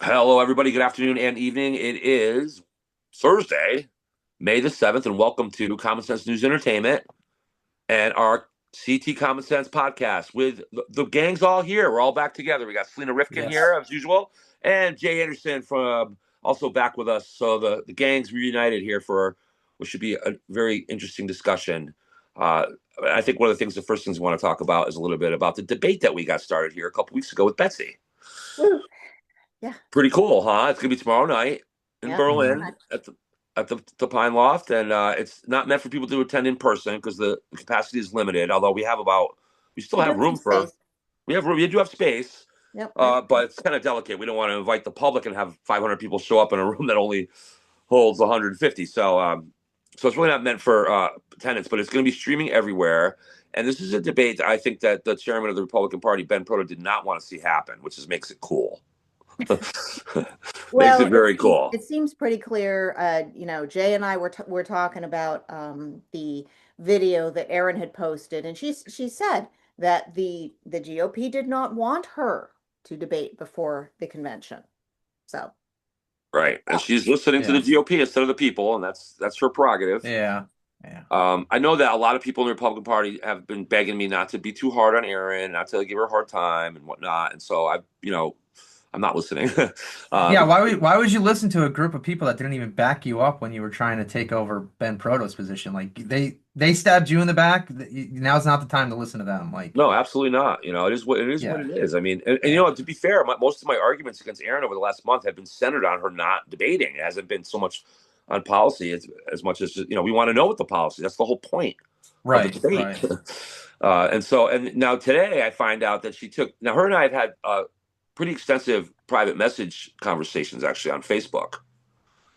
Hello, everybody. Good afternoon and evening. It is Thursday, May the 7th, and welcome to Common Sense News Entertainment and our CT Common Sense podcast with the gang's all here. We're all back together. We got Selena Rifkin Yes. here, as usual, and Jay Anderson from also back with us. So the gang's reunited here for what should be a very interesting discussion. Uh, I think one of the things, the first things we want to talk about is a little bit about the debate that we got started here a couple weeks ago with Betsy. Woo. Yeah. Pretty cool, huh? It's gonna be tomorrow night in Yeah. Pretty Mhm. Berlin much. at the Pine Loft, and it's not meant for people to attend in person because the capacity is limited. Although we still We do have have some room for space. we have room. We do have space, Yep. but it's kind of delicate. We don't want to invite the public and have 500 people show up in a room that only holds 150. So it's really not meant for attendance, but it's going to be streaming everywhere. And this is a debate that I think that the chairman of the Republican Party, Ben Proto, did not want to see happen, which is makes it cool. Makes Well, it very cool. it seems pretty clear. Jay and I were talking about the video that Erin had posted, and she said that the GOP did not want her to debate before the convention. So, Right. And well, she's listening to the Yeah. GOP instead of the people, and that's her prerogative. Yeah. Yeah. I know that a lot of people in the Republican Party have been begging me not to be too hard on Erin, not to give her a hard time and whatnot. And so I'm not listening. Yeah. uh, Why would you listen to a group of people that didn't even back you up when you were trying to take over Ben Proto's position? Like they stabbed you in the back. Now's not the time to listen to them. Like, no, absolutely not. It is what it is. What yeah. it is. I mean, and Yeah. to be fair, most of my arguments against Erin over the last month have been centered on her not debating. It hasn't been so much on policy as much as we want to know what the policy. That's the whole point of the Right. debate. Right. And now today I find out that her and I have had pretty extensive private message conversations actually on Facebook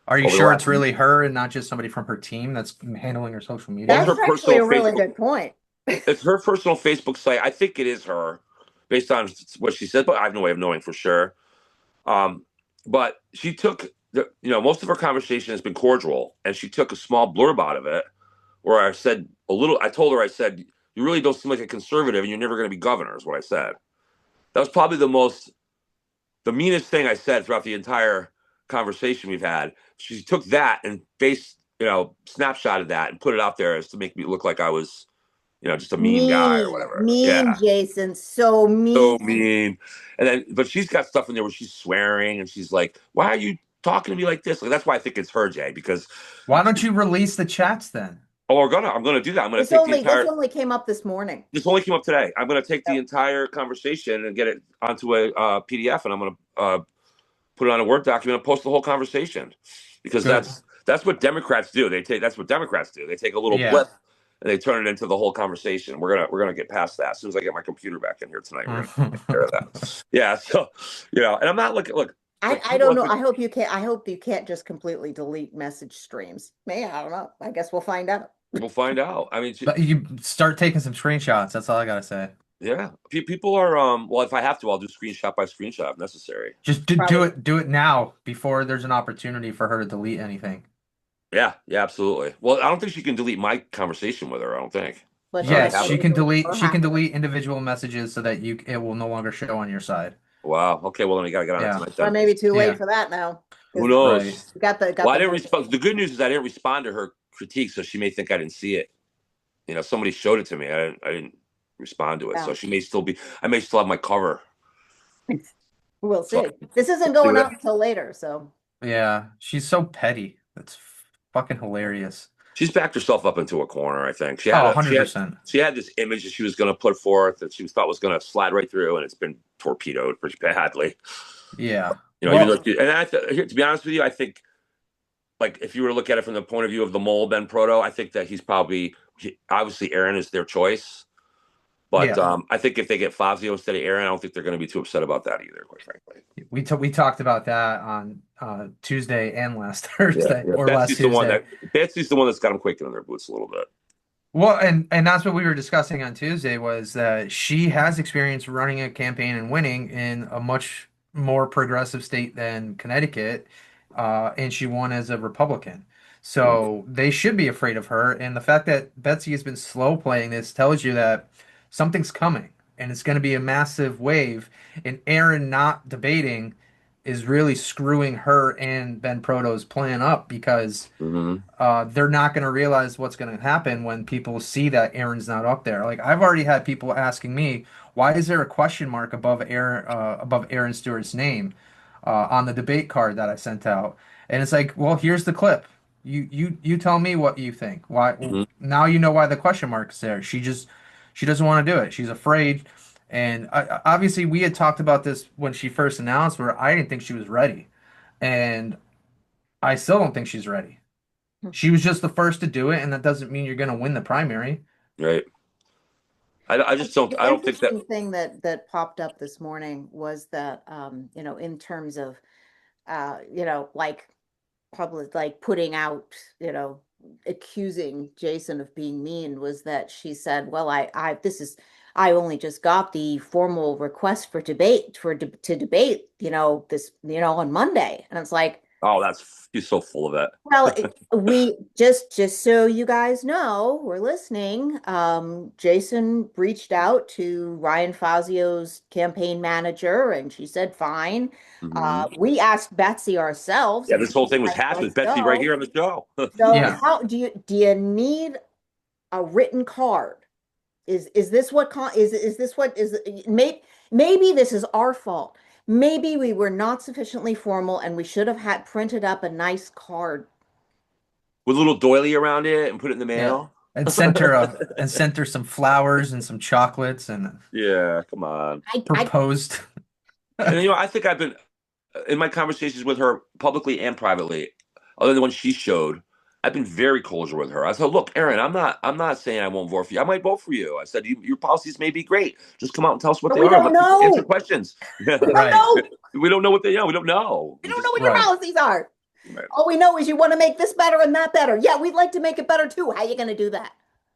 Are you over the sure it's last. really her and not just somebody from her team that's handling her social Well, it's media? her that's actually personal a really Facebook. good point. It's her personal Facebook site. I think it is her, based on what she said, but I have no way of knowing for sure. Um, but she took most of her conversation has been cordial, and she took a small blurb out of it where I said a little. I told her, I said, "You really don't seem like a conservative, and you're never going to be governor." Is what I said. That was probably the meanest thing I said throughout the entire conversation we've had. She took that and snapshot of that and put it out there as to make me look like I was, just a mean guy or Mean, whatever. mean, Yeah, Jason, so so mean. mean. But she's got stuff in there where she's swearing and she's like, "Why are you talking to me like this?" Like that's why I think it's her, Jay, because Why don't you release the chats then? I'm gonna do that. I'm gonna This take the only this entire. only came up this morning. This only came up today. I'm gonna take the So, entire conversation and get it onto a PDF, and I'm gonna put it on a Word document and post the whole conversation because Good. that's what Democrats do. That's what Democrats do. They take a little Yeah. blip and they turn it into the whole conversation. We're gonna get past that as soon as I get my computer back in here tonight. We're gonna take care of that. Yeah. So and I'm not looking. Look, I people don't have know. been. I hope you can't just completely delete message streams. May I don't know. I guess we'll find out. We'll find out. I mean, But you start taking some screenshots. That's all I gotta say. yeah. People are. Well, if I have to, I'll do screenshot by screenshot if necessary. Just do Probably. it now before there's an opportunity for her to delete anything. Yeah. Yeah. Absolutely. Well, I don't think she can delete my conversation with her. I don't think. But I she already can Yes, have she it. can delete delete or she can hack it. delete individual messages so that you it will no longer show on your side. Wow. Okay. Well, then you gotta get on it Yeah. tonight Or then. maybe too late Yeah. for that now. Who Because Right. knows? we got Well, I the didn't respond. The good news is I didn't respond to her critique, so she may think I didn't see it. Somebody showed it to me. I didn't respond to it, so yeah. she may still be. I may still have my cover. We'll So see. This isn't see going what up until later, so Yeah. She's so petty. That's fucking hilarious. she's backed herself up into a corner. I think she had Oh, a she had 100%. she had this image that she was going to put forth that she thought was going to slide right through, and it's been torpedoed pretty badly. Yeah. Even though Well, to be honest with you, I think like if you were to look at it from the point of view of the mole Ben Proto, I think that obviously Aaron is their choice. But yeah. I think if they get Fazio instead of Aaron, I don't think they're going to be too upset about that either, quite frankly. We talked about that on Tuesday and last Yeah, Thursday yeah. or last Tuesday. Betsy's the one that's got them quaking in their boots a little bit. Well, and that's what we were discussing on Tuesday was that she has experience running a campaign and winning in a much more progressive state than Connecticut, and she won as a Republican. So they should be afraid of her. And the fact that Betsy has been slow playing this tells you that something's coming, and it's going to be a massive wave. And Aaron not debating is really screwing her and Ben Proto's plan up because Hmm. they're not going to realize what's going to happen when people see that Aaron's not up there. Like I've already had people asking me, why is there a question mark above Aaron Stewart's name on the debate card that I sent out? And it's like, well, here's the clip. You tell me what you think. Why Hmm. now you know why the question mark is there. She doesn't want to do it. She's afraid. And obviously, we had talked about this when she first announced, where I didn't think she was ready, and I still don't think she's ready. She was just the first to do it, and that doesn't mean you're going to win the primary. Right. I just don't. The I don't think that. interesting thing that popped up this morning was that in terms of like public, like putting out, accusing Jason of being mean, was that she said, well, I only just got the formal request for debate to debate, this, on Monday. And it's like, Oh, he's so full of it. well, we just so you guys know, we're listening. Jason reached out to Ryan Fazio's campaign manager, and she said fine. Hmm. We asked Betsy ourselves, Yeah, and this whole thing was like, hatched with let's Betsy right go. here on the show. So Yeah. how do you need a written card? Is this what is this what is maybe this is our fault. Maybe we were not sufficiently formal and we should have had printed up a nice card. With a little doily around it and put it in the Yeah. mail. And sent her some flowers and some chocolates and Yeah, come on. I proposed. And I think I've been in my conversations with her publicly and privately, other than the one she showed. I've been very cordial with her. I said, "Look, Erin, I'm not saying I won't vote for you. I might vote for you." I said, your policies may be great. Just come out and tell us what But they we are. don't Let's answer know. questions. We don't Right. know. We don't know what they are. We don't know. We We don't know just what your Right. policies are. right, All we know is you want to make this better and that better. Yeah, we'd like to make it better too. How are you going to do that?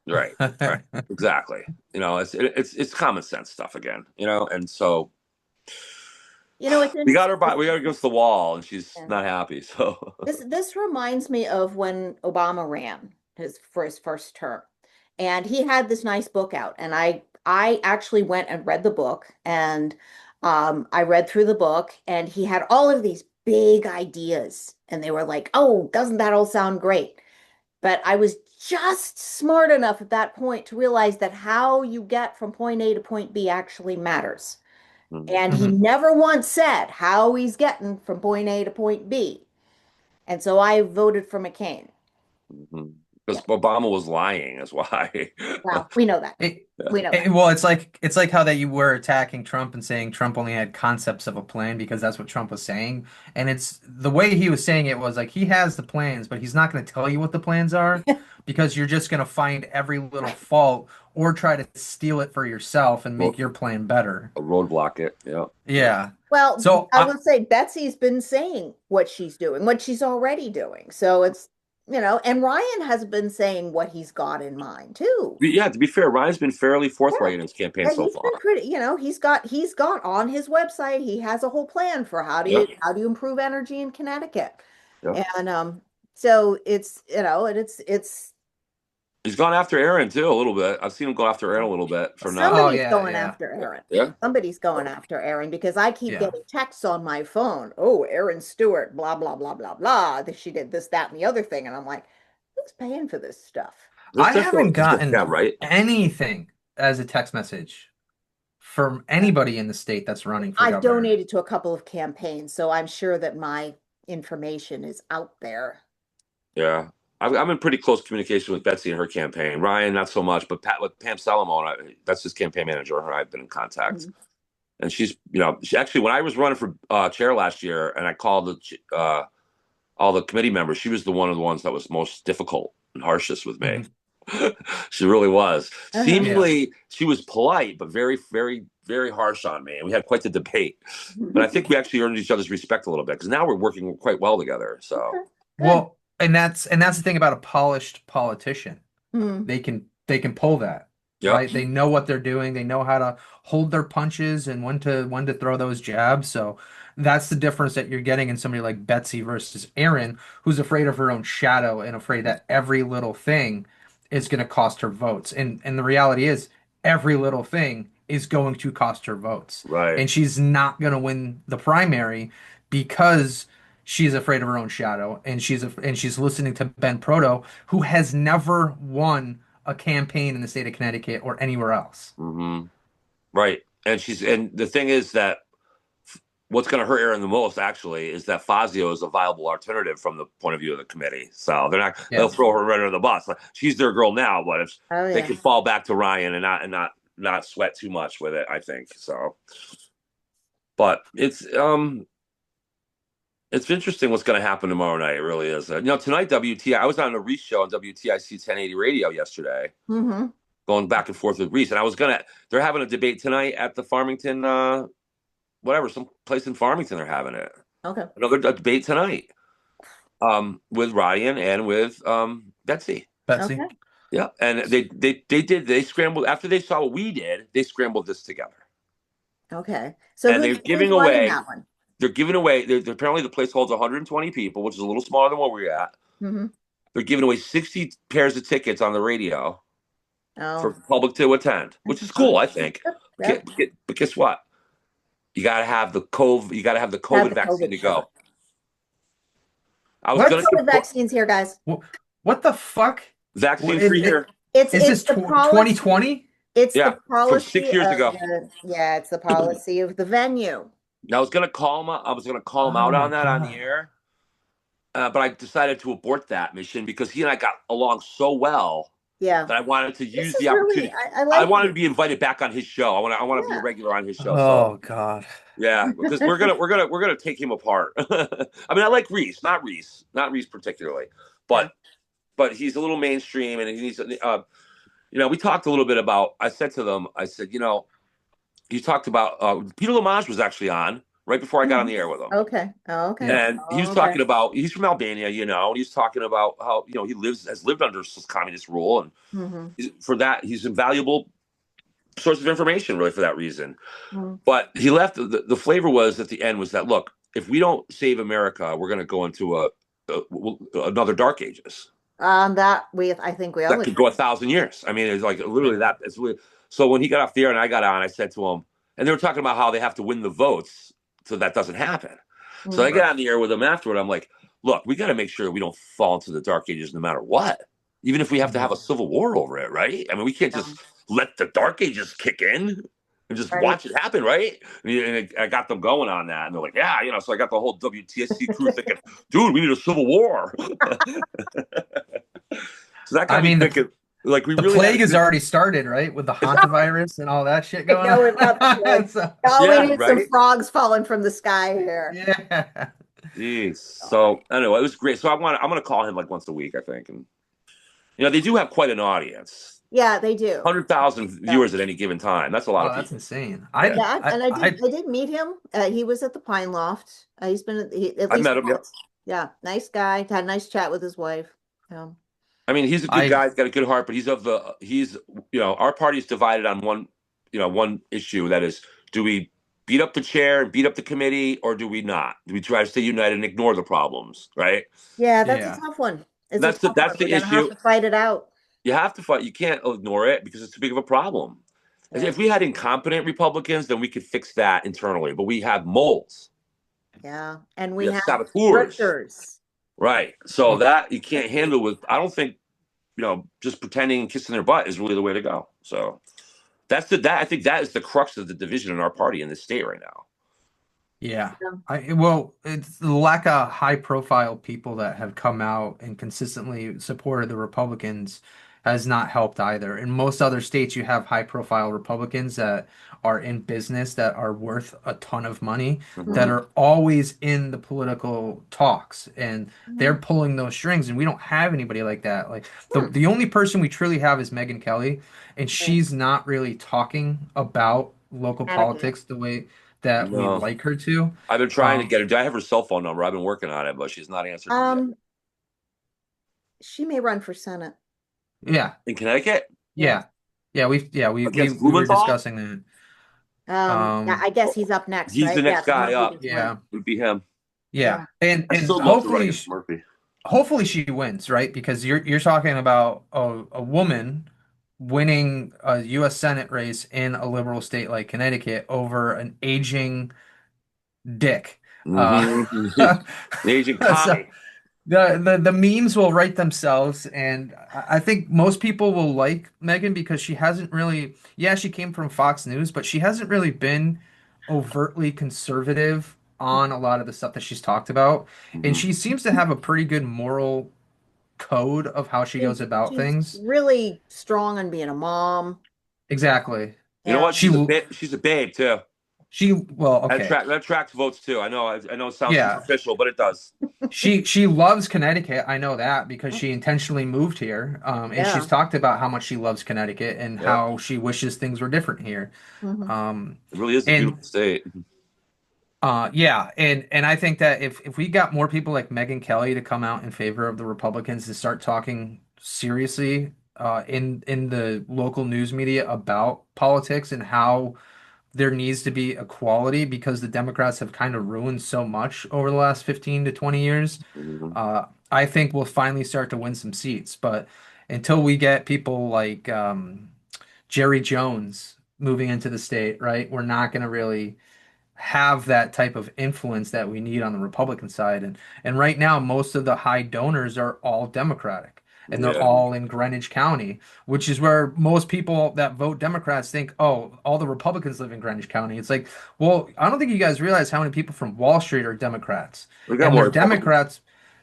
right, right. Exactly. It's common sense stuff again. And so It's we got her by we got her against the wall, and she's interesting. not happy. So This reminds me of when Obama ran for his first term, and he had this nice book out, and I actually went and read the book, and I read through the book, and he had all of these big ideas, and they were like, oh, doesn't that all sound great? But I was just smart enough at that point to realize that how you get from point A to point B actually matters. And he Mhm. never once said how he's getting from point A to point B. And so I voted for McCain. because Yeah. Obama was lying, that's why. Well, we know that. It, We know that. well, it's like how that you were attacking Trump and saying Trump only had concepts of a plan because that's what Trump was saying. And it's the way he was saying it was like he has the plans, but he's not going to tell you what the plans are because you're just going to find every little fault or try to steal it for yourself and make your plan better. A roadblock it. Yeah. Yeah. Well, So I would say Betsy's been saying what she's doing, what she's already doing. So it's, and Ryan has been saying what he's got in mind too. Yeah, to be fair, Ryan's been fairly forthright in his campaign And so he's far. been pretty, he's got on his website, he has a whole plan for Yep. how do you improve energy in Connecticut. Yep. And so it's, and it's He's gone after Aaron too a little bit. I've seen him go after Aaron a little bit for not. somebody's yeah, going yeah. after Aaron. Yeah. Somebody's going after Aaron because I keep Yeah. getting texts on my phone. Oh, Aaron Stewart, blah, blah, blah, blah, blah. She did this, that, and the other thing. And I'm like, who's paying for this stuff? I haven't gotten Yeah, right. anything as a text message from anybody in the state that's running for I've governor. donated to a couple of campaigns, so I'm sure that my information is out there. Yeah. I'm in pretty close communication with Betsy and her campaign. Ryan, not so much, but with Pam Salamone, that's his campaign manager. Her and I've been in contact. Mhm. And she's, she actually, when I was running for chair last year and I called all the committee members, she was one of the ones that was most difficult and harshest with me. She really was. Uh-huh. Seemingly, she was polite, but very, very, very harsh on me. And we had quite the debate. But I think we actually earned each other's respect a little bit because now we're working quite well together. So, Okay. Well, and that's the thing about a polished politician. Hmm. They can pull that. Yep. Right? They know what they're doing. They know how to hold their punches and when to throw those jabs. So that's the difference that you're getting in somebody like Betsy versus Aaron, who's afraid of her own shadow and afraid that every little thing is going to cost her votes. And the reality is every little thing is going to cost her votes. right. And she's not going to win the primary because she's afraid of her own shadow, and she's listening to Ben Proto, who has never won a campaign in the state of Connecticut or anywhere else. Hmm. Right. And the thing is that what's going to hurt Aaron the most actually is that Fazio is a viable alternative from the point of view of the committee. So they'll Yeah. throw her right under the bus. Like, she's their girl now, but if Oh they yeah. could fall back to Ryan and not sweat too much with it, I think so. But it's interesting what's going to happen tomorrow night. It really is. Tonight WTI. I was on a Reese show on WTIC 1080 radio yesterday, Mm-hmm. going back and forth with Reese, and they're having a debate tonight at the Farmington, whatever, some place in Farmington. They're having it. Okay. Another debate tonight, with Ryan and with Betsy. Betsy. Okay. Yeah, and they scrambled after they saw what we did. They scrambled this together, Okay. So and who's running that one? They're giving away. Apparently the place holds 120 people, which is a little smaller than what we're at. Mm-hmm. They're giving away 60 pairs of tickets on the radio for Oh. public to attend, which is cool, I think. Yep. But guess what? You got to have the COVID. You got to have the Have COVID the vaccine COVID to shot. go. I was What? gonna COVID vaccines here, guys. What the fuck? vaccine Is- free here. It's Is this the policy. 2020? It's Yeah, the from policy 6 years of ago. it's the policy of the venue. I was gonna call him. I was gonna call him Oh out my on that on the God. air, but I decided to abort that mission because he and I got along so well Yeah. that I wanted to This use is the opportunity. really, I I like wanted it. to be invited back on his show. I want to be a Yeah. regular on his show. Oh God. Yeah, because we're gonna take him apart. I mean, I like Reese, not Reese particularly, but he's a little mainstream, and he's we talked a little bit about. I said to them, I said, you talked about Peter Lamage was actually on right before I got on the air with him. Okay. Oh, okay. And he was Okay. talking about he's from Albania, and he's talking about how he has lived under communist rule, and Mhm. for that he's invaluable source of information really for that reason. Mhm. But he left the flavor was at the end was that look, if we don't save America, we're going to go into another dark ages That I think we that always could go 1,000 years. I mean, it's like literally that. It's really, so when he got off the air and I got on, I said to him, and they were talking about how they have to win the votes so that doesn't happen. So I Mhm. got on the air with him afterward. I'm like, look, we got to make sure we don't fall into the dark ages no matter what, even if we have to have a civil war over it, right? I mean, we can't just let the dark ages kick in and just Right. watch it happen, right? And I got them going on that, and they're like, yeah, so I got the whole WTSC crew thinking, dude, we need a civil war. So that got I mean, me thinking, like, we The really plague had has already started, right? With the hantavirus and all that shit going know on. about the plague. So- Oh, Yeah, we need some right? frogs falling from the sky here. yeah. Jeez. So anyway, it was great. So I'm gonna call him like once a week, I think, and they do have quite an audience. Yeah, they do. 100,000 viewers at any given time. That's a lot Oh, of that's people. insane. Yeah, and I did meet him. He was at the Pine Loft. He's been at I least met him, yeah. once. Yeah, nice guy. Had a nice chat with his wife. I mean, he's a good guy. He's got a good heart, but our party's divided on one issue. That is, do we beat up the chair and beat up the committee, or do we not? Do we try to stay united and ignore the problems, right? Yeah, that's Yeah. a tough one. It's That's a tough that's one. the We're gonna have issue. to fight it out. You have to fight. You can't ignore it because it's too big of a problem. Yeah. If we had incompetent Republicans, then we could fix that internally. But we have moles. Yeah, and We we have have saboteurs. grifters. Right. So that you can't handle with, I don't think, just pretending and kissing their butt is really the way to go. So I think that is the crux of the division in our party in this state right now. Yeah. It's the lack of high-profile people that have come out and consistently supported the Republicans has not helped either. In most other states, you have high-profile Republicans that are in business, that are worth a ton of money, that are always in the political talks, and they're pulling those strings, and we don't have anybody like that. Like the only person we truly have is Megyn Kelly, and she's not really talking about local politics the way that we No. like her to. I've been trying to get her. I have her cell phone number. I've been working on it, but she's not answered me yet. She may run for Senate. Yeah. In Connecticut? Yeah. We Against were Blumenthal? discussing that. Yeah, I guess he's up next, He's right? the next guy up. Yeah. It would be him. Yeah. And I still love to run hopefully against Murphy. hopefully she wins, right? Because you're talking about a woman winning a U.S. Senate race in a liberal state like Connecticut over an aging dick. Mm-hmm. Agent So Connie. the memes will write themselves, and I think most people will like Megan because she hasn't really, yeah, she came from Fox News, but she hasn't really been overtly conservative on a lot of the stuff that she's talked about, and Mhm. she seems to have a pretty good moral code of how she She's goes about she's things. really strong on being a mom. Exactly. You know what? And She's a babe too. Well, That okay. attracts votes too. I know it sounds Yeah. superficial, but it does. She loves Connecticut. I know that because she intentionally moved here. And she's yeah. talked about how much she loves Connecticut and Yeah, how she wishes things were different here. hmm Um, it really is a and beautiful state. yeah, and I think that if we got more people like Megyn Kelly to come out in favor of the Republicans to start talking seriously in the local news media about politics and how there needs to be equality because the Democrats have kind of ruined so much over the last 15 to 20 years. Mhm. I think we'll finally start to win some seats. But until we get people like Jerry Jones moving into the state, right, we're not going to really have that type of influence that we need on the Republican side. And right now, most of the high donors are all Democratic, and they're Yeah, all in Greenwich County, which is where most people that vote Democrats think, oh, all the Republicans live in Greenwich County. It's like, well, I don't think you guys realize how many people from Wall Street are Democrats, we got and more they're Republicans. Democrats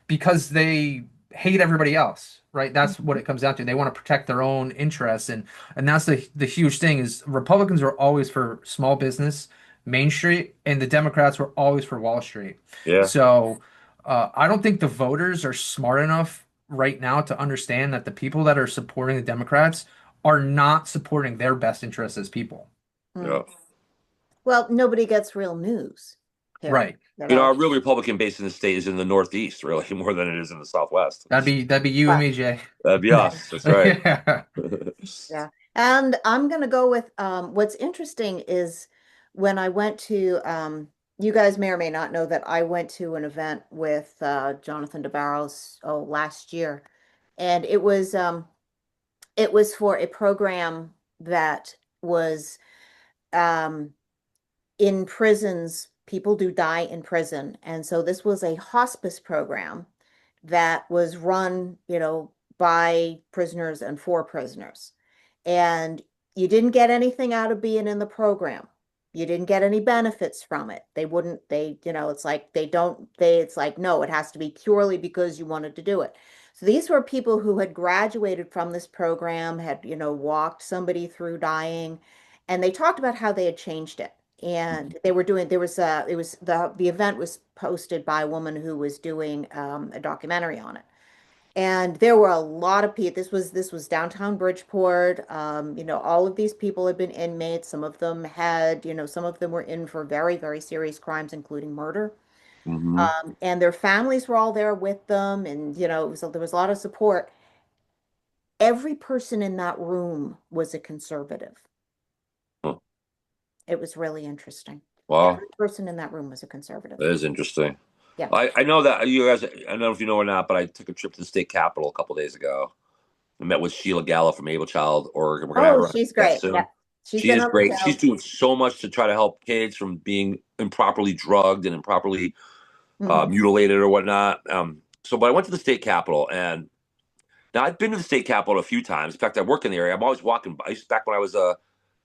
because they hate everybody else. Right, that's what it comes down to. They want to protect their own interests, and that's the huge thing is Republicans are always for small business, Main Street, and the Democrats were always for Wall Street. Yeah, So I don't think the voters are smart enough right now to understand that the people that are supporting the Democrats are not supporting their best interests as people. yeah. Well, nobody gets real news here Right. at You know, all. our real Republican base in the state is in the Northeast, really, more than it is in the Southwest. That'd be you and But me, Jay. That'd be yeah, us. That's right. Yeah. yeah. And I'm gonna go with what's interesting is when I went to you guys may or may not know that I went to an event with Jonathan DeBarros last year, and it was for a program that was um in prisons, people do die in prison. And so this was a hospice program that was run, by prisoners and for prisoners. And you didn't get anything out of being in the program. You didn't get any benefits from it. They wouldn't, it's like it's like, no, it has to be purely because you wanted to do it. So these were people who had graduated from this program, had, walked somebody through dying, and they talked about how they had changed it. And they were doing, there was it was the event was posted by a woman who was doing a documentary on it. And there were a lot of people. This was downtown Bridgeport. All of these people had been inmates. Some of them had, some of them were in for very, very serious crimes, including murder. Hmm. And their families were all there with them, and so there was a lot of support. Every person in that room was a conservative. Huh. It was really interesting. Wow, Every person in that room was a conservative. that is interesting. Yeah. I know that you guys. I don't know if you know or not, but I took a trip to the state capitol a couple days ago. I met with Sheila Gallo from Able Child Oregon. We're gonna have Oh, her on she's guest great. Yeah. soon. She's She been is on the great. She's show. doing so much to try to help kids from being improperly drugged and improperly Hmm. mutilated or whatnot. But I went to the state capitol, and now I've been to the state capitol a few times. In fact, I work in the area. I'm always walking by. Back when I was an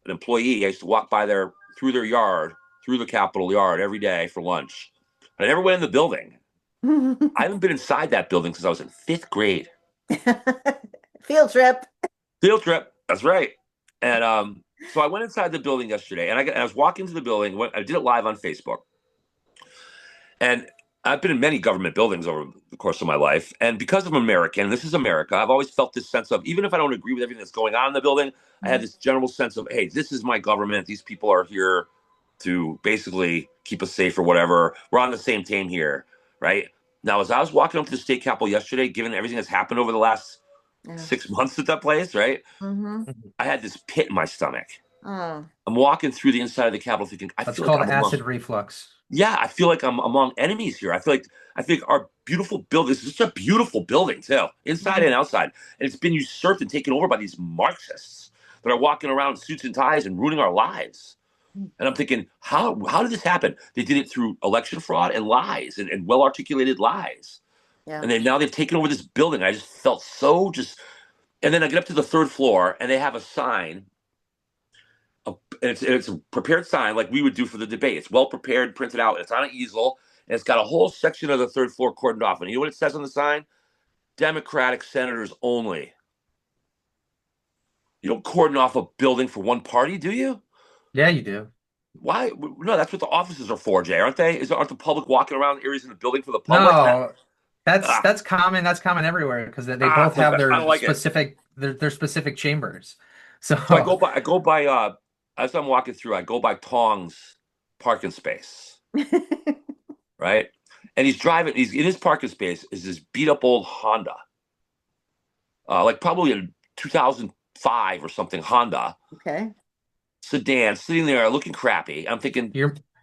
employee, I used to walk by there through their yard, through the capitol yard every day for lunch. I never went in the building. I haven't been inside that building since I was in fifth grade. Field trip. Field trip. That's right. And so I went inside the building yesterday, and I was walking to the building. I did it live on Facebook, and I've been in many government buildings over the course of my life. And because I'm American, this is America, I've always felt this sense of, even if I don't agree with everything that's going on in the building, I have this general sense of, hey, this is my government. These people are here to basically keep us safe or whatever. We're on the same team here, right? Now, as I was walking up to the state capitol yesterday, given everything that's happened over the last Yeah. 6 months at that place, right? Mm-hmm. I had this pit in my stomach. Oh. I'm walking through the inside of the Capitol thinking, I That's feel like called I'm among, acid reflux. yeah, I feel like I'm among enemies here. I think our beautiful building, this is such a beautiful building too, inside and outside. And it's been usurped and taken over by these Marxists that are walking around in suits and ties and ruining our lives. And I'm thinking, how did this happen? They did it through election fraud and lies and well articulated lies. Yeah. And then now they've taken over this building. I just felt so just. And then I get up to the third floor, and they have a sign. It's a prepared sign like we would do for the debate. It's well prepared, printed out. It's on an easel, and it's got a whole section of the third floor cordoned off. And you know what it says on the sign? Democratic senators only. You don't cordon off a building for one party, do you? Yeah, you do. Why? No, that's what the offices are for, Jay, aren't they? Aren't the public walking around areas in the building for the public? No, that's Ah, that's common. That's common everywhere because they both so have bad. I don't their like it. specific chambers. So So I go by as I'm walking through, I go by Tong's parking space, right? And he's in his parking space is this beat up old Honda. Like probably a 2005 or something Honda Okay. sedan sitting there looking crappy. I'm thinking,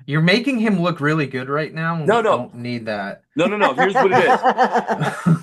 you're making him look really good right now, and we no, no, don't need that. no. Here's what it is.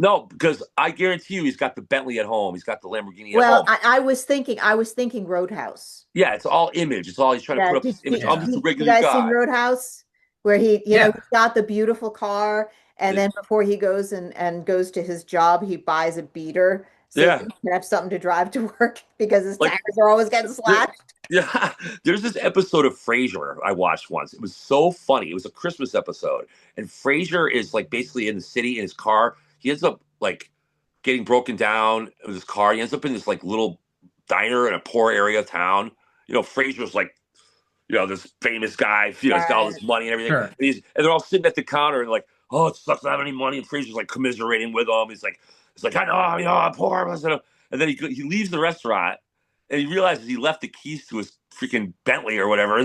No, because I guarantee you he's got the Bentley at home. He's got the Lamborghini at Well, home. I was thinking Roadhouse. Yeah, it's all image. It's all he's trying to Yeah, put up did, this image. did, I'm Yeah. just a did you regular guys seen guy. Roadhouse? Where Yeah. he's got the beautiful car, and then before he goes and goes to his job, he buys a beater so that Yeah, he can have something to drive to work because his like tires are always getting there, slashed. yeah. There's this episode of Frasier I watched once. It was so funny. It was a Christmas episode, and Frasier is like basically in the city in his car. He ends up like getting broken down with his car. He ends up in this like little diner in a poor area of town. Frasier's like this famous guy, he's got all Right. this money and everything. Sure. And they're all sitting at the counter and like, oh, it sucks not have any money. And Fraser's like commiserating with them. He's like, I know, I'm poor. And then he leaves the restaurant and he realizes he left the keys to his freaking Bentley or whatever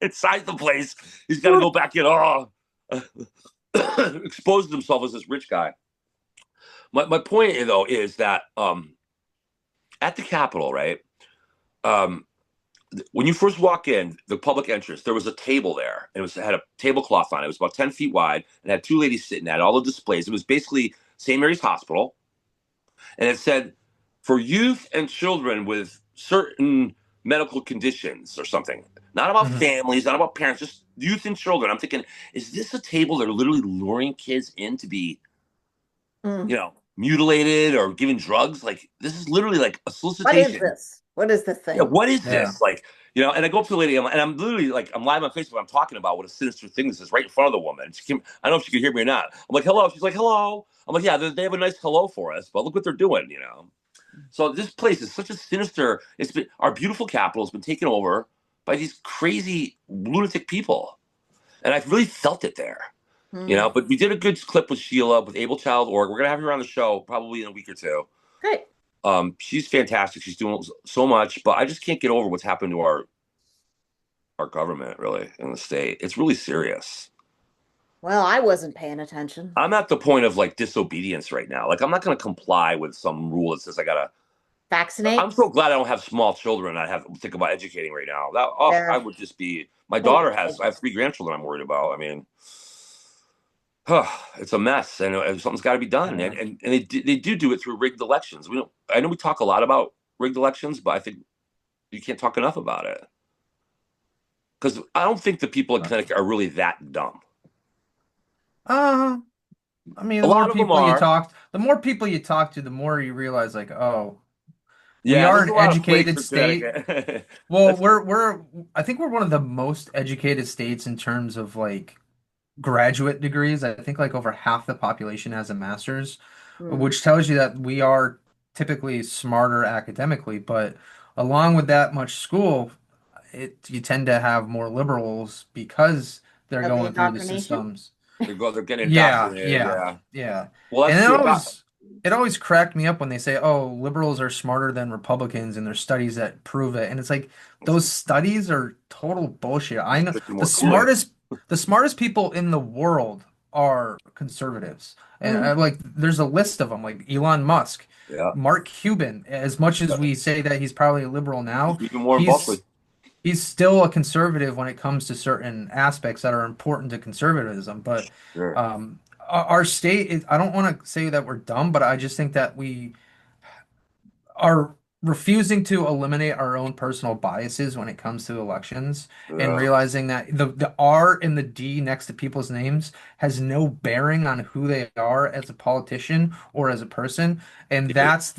inside the place. He's got to go back in. Exposes himself as this rich guy. My point though is that at the Capitol, right? Um, when you first walk in the public entrance, there was a table there. It had a tablecloth on it. It was about 10 feet wide and had two ladies sitting at it, all the displays. It was basically St. Mary's Hospital. And it said, for youth and children with certain medical conditions or something. Not about Mhm. families, not about parents, just youth and children. I'm thinking, is this a table that are literally luring kids in to be, Mm. mutilated or given drugs? Like, this is literally like a What is solicitation. this? What is this Yeah, thing? what is Yeah. this? Like, and I go up to the lady, and I'm literally like, I'm live on Facebook. I'm talking about what a sinister thing this is right in front of the woman. I don't know if she could hear me or not. I'm like, hello. She's like, hello. I'm like, yeah, they have a nice hello for us, but look what they're doing. So this place is such a sinister. Our beautiful capital has been taken over by these crazy lunatic people, and I've really felt it there. Mm. But we did a good clip with Sheila with Able Child Org. We're gonna have her on the show probably in a week or two. Great. She's fantastic. She's doing so much, but I just can't get over what's happened to our government, really, in the state. It's really serious. Well, I wasn't paying attention. I'm at the point of like disobedience right now. Like I'm not going to comply with some rule that says I gotta. Vaccinate? I'm so glad I don't have small children. I have to think about educating right now. I There. would just be. My Oh, daughter has. I have 3 grandchildren. I'm worried about. I mean, it's a mess, and something's got to be done. Yeah. And they do it through rigged elections. We don't. I know we talk a lot about rigged elections, but I think you can't talk enough about it. Because I don't think the people in Connecticut are really that dumb. I mean, A lot of them are. the more people you talk to, the more you realize, like, oh, we Yeah, are there's an a lot of flakes educated in state. Connecticut. Well, That's- I think we're one of the most educated states in terms of like graduate degrees. I think like over half the population has a master's, Mm. which tells you that we are typically smarter academically. But along with that much school, you tend to have more liberals because they're Of the going through the indoctrination? systems. they're getting Yeah, indoctrinated. yeah, Yeah. yeah. Well, And that's true. it always cracked me up when they say, "Oh, liberals are smarter than Republicans," and there's studies that prove it. And it's like those studies are total bullshit. I know Drinking the more Kool-Aid. smartest people in the world are conservatives. And Mm. like there's a list of them, like Elon Musk, Yeah. Mark Cuban. As much as we say that he's probably a liberal now, Even more he's Buckley. he's still a conservative when it comes to certain aspects that are important to conservatism. But Sure. our state is, I don't want to say that we're dumb, but I just think that we are refusing to eliminate our own personal biases when it comes to elections and Yeah. realizing that the R and the D next to people's names has no bearing on who they are as a politician or as a person. And that's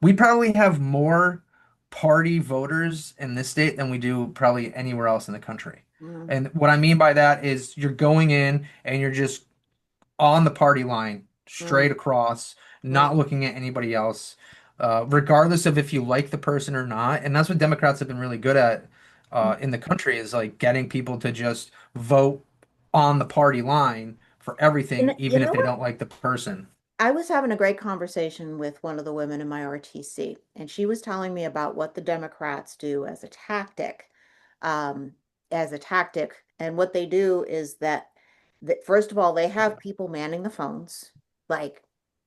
we probably have more party voters in this state than we do probably anywhere else in the country. Mm. And what I mean by that is you're going in and you're just on the party line, straight Mm. across, Mm. not looking at anybody else, regardless of if you like the person or not. And that's what Democrats have been really good at in the country is like getting people to just vote on the party line for everything, You even if know they what? don't like the person. I was having a great conversation with one of the women in my RTC, and she was telling me about what the Democrats do um, as a tactic. And what they do is that first of all, they have people manning the phones. Like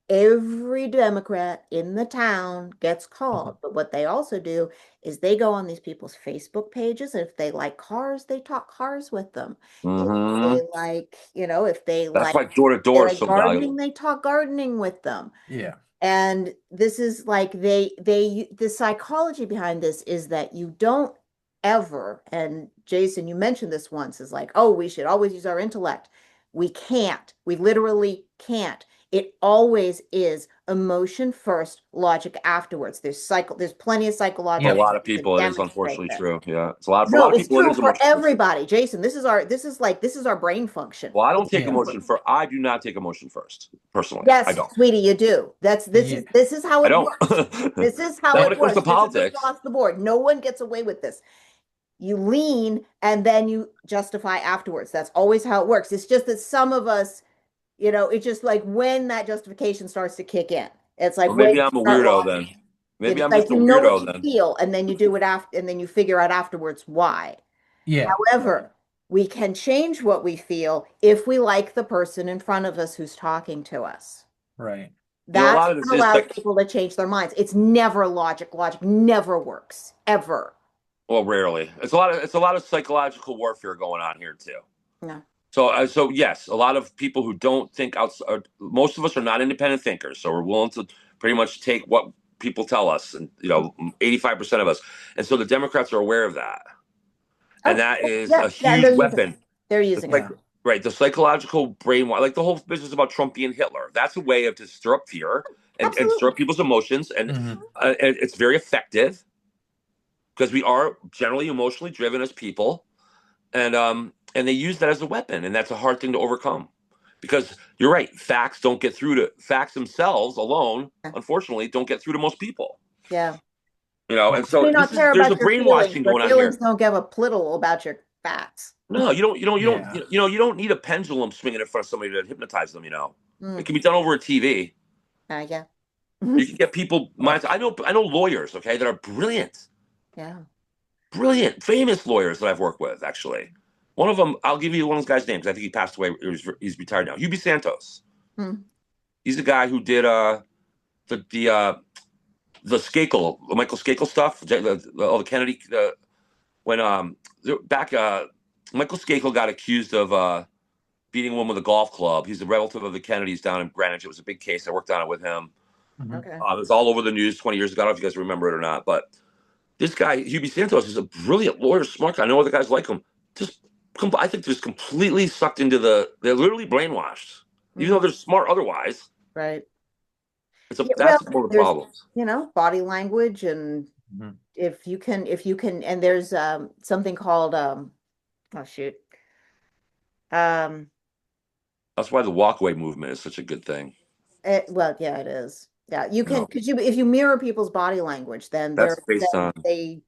every Democrat in the town gets called. But what they also do is they go on these people's Facebook pages. If they like cars, they talk cars with them. If Hmm. they like, if they That's like why door to they door is like so valuable. gardening, they talk gardening with them. Yeah. And this is like the psychology behind this is that you don't ever, and Jason, you mentioned this once, is like, oh, we should always use our intellect. We can't. We literally can't. It always is emotion first, logic afterwards. There's plenty of For a Yep. psychological lot of studies that people, it is demonstrate unfortunately this. true. Yeah, it's a lot for a No, lot of it's people. It true is for emotion first. everybody. Jason, this is our brain function. Well, I don't It's take Yeah. emotion for. I do not take emotion first personally. I Yes, don't. sweetie, you do. That's this Yeah. is this is how I it don't. works. This is how Not when it it comes to works. This is politics. across the board. No one gets away with this. You lean and then you justify afterwards. That's always how it works. It's just that some of us, it's just like when that justification starts to kick in. It's like Well, when maybe you I'm a start weirdo logic. then. Maybe It's I'm like just a you know what weirdo you then. feel, and then you do it after, and then you figure out afterwards why. Yeah. However, we can change what we feel if we like the person in front of us who's talking to us. Right. A That's lot of this what is allows like, people to change their minds. It's never logic. Logic never works, ever. well, rarely. It's a lot of psychological warfare going on here too. No. So yes, a lot of people who don't think outside. Most of us are not independent thinkers, so we're willing to pretty much take what people tell us, and 85% of us. And so the Democrats are aware of that, and Oh, that is yeah, a yeah, and huge they're using it. weapon. They're The using it. psych, Yeah. right, the psychological brainwash, like the whole business about Trump being Hitler. That's a way of to stir up fear and stir Absolutely. up people's emotions, Hmm. and it's very effective because we are generally emotionally driven as people, and they use that as a weapon, and that's a hard thing to overcome because you're right, facts themselves alone, Yeah. unfortunately, don't get through to most people. Yeah. And You so may not care there's a about your feelings, brainwashing but going on feelings here. don't give a plittle about your facts. No, you don't Yeah. you don't need a pendulum swinging in front of somebody to hypnotize them. It Mm, can be done over a TV. yeah. You can get people minds. I know lawyers, okay, that are brilliant, Yeah. brilliant, famous lawyers that I've worked with. Actually, one of them, I'll give you one of those guys' names. I think he passed away. He's retired now. Hubie Santos. Mm, He's the guy who did the Skakel, Michael Skakel stuff. All the Kennedy when back Michael Skakel got accused of beating a woman with a golf club. He's a relative of the Kennedys down in Greenwich. It was a big case. I worked on it with him. Hmm. okay. It was all over the news 20 years ago. I don't know if you guys remember it or not, but this guy, Hubie Santos, is a brilliant lawyer, smart guy. I know other guys like him. Just, I think, just completely sucked into they're literally brainwashed, even though Mm, they're smart otherwise. right. It's a Yeah, well, that's one of the there's, problems. body language, and Hmm. if you can, and there's something called oh shoot. Um That's why the walkaway movement is such a good thing. Well, yeah, it is. Yeah, you You can know, because if you mirror people's body language, then that's based on they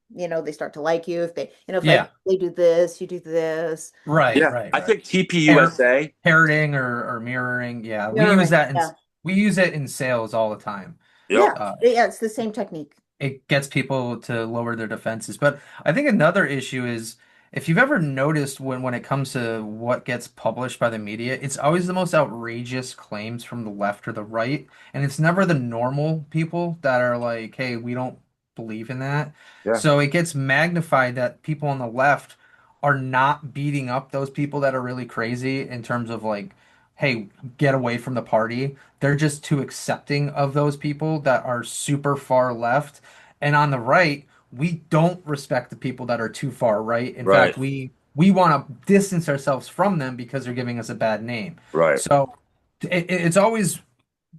start to like you. If if like Yeah. they do this, you do this. Right. yeah. Right. I Right. think Par TPUSA. Parroting or mirroring. Yeah. Mirroring. Yeah, We use it in sales all the time. Yep. yeah, Uh, yeah. It's the same technique. it gets people to lower their defenses. But I think another issue is if you've ever noticed when it comes to what gets published by the media, it's always the most outrageous claims from the left or the right, and it's never the normal people that are like, "Hey, we don't believe in that." Yeah. So it gets magnified that people on the left are not beating up those people that are really crazy in terms of like, "Hey, get away from the party." They're just too accepting of those people that are super far left And on the right, we don't respect the people that are too far right. In Right. fact, we want to distance ourselves from them because they're giving us a bad name. Right. So it's always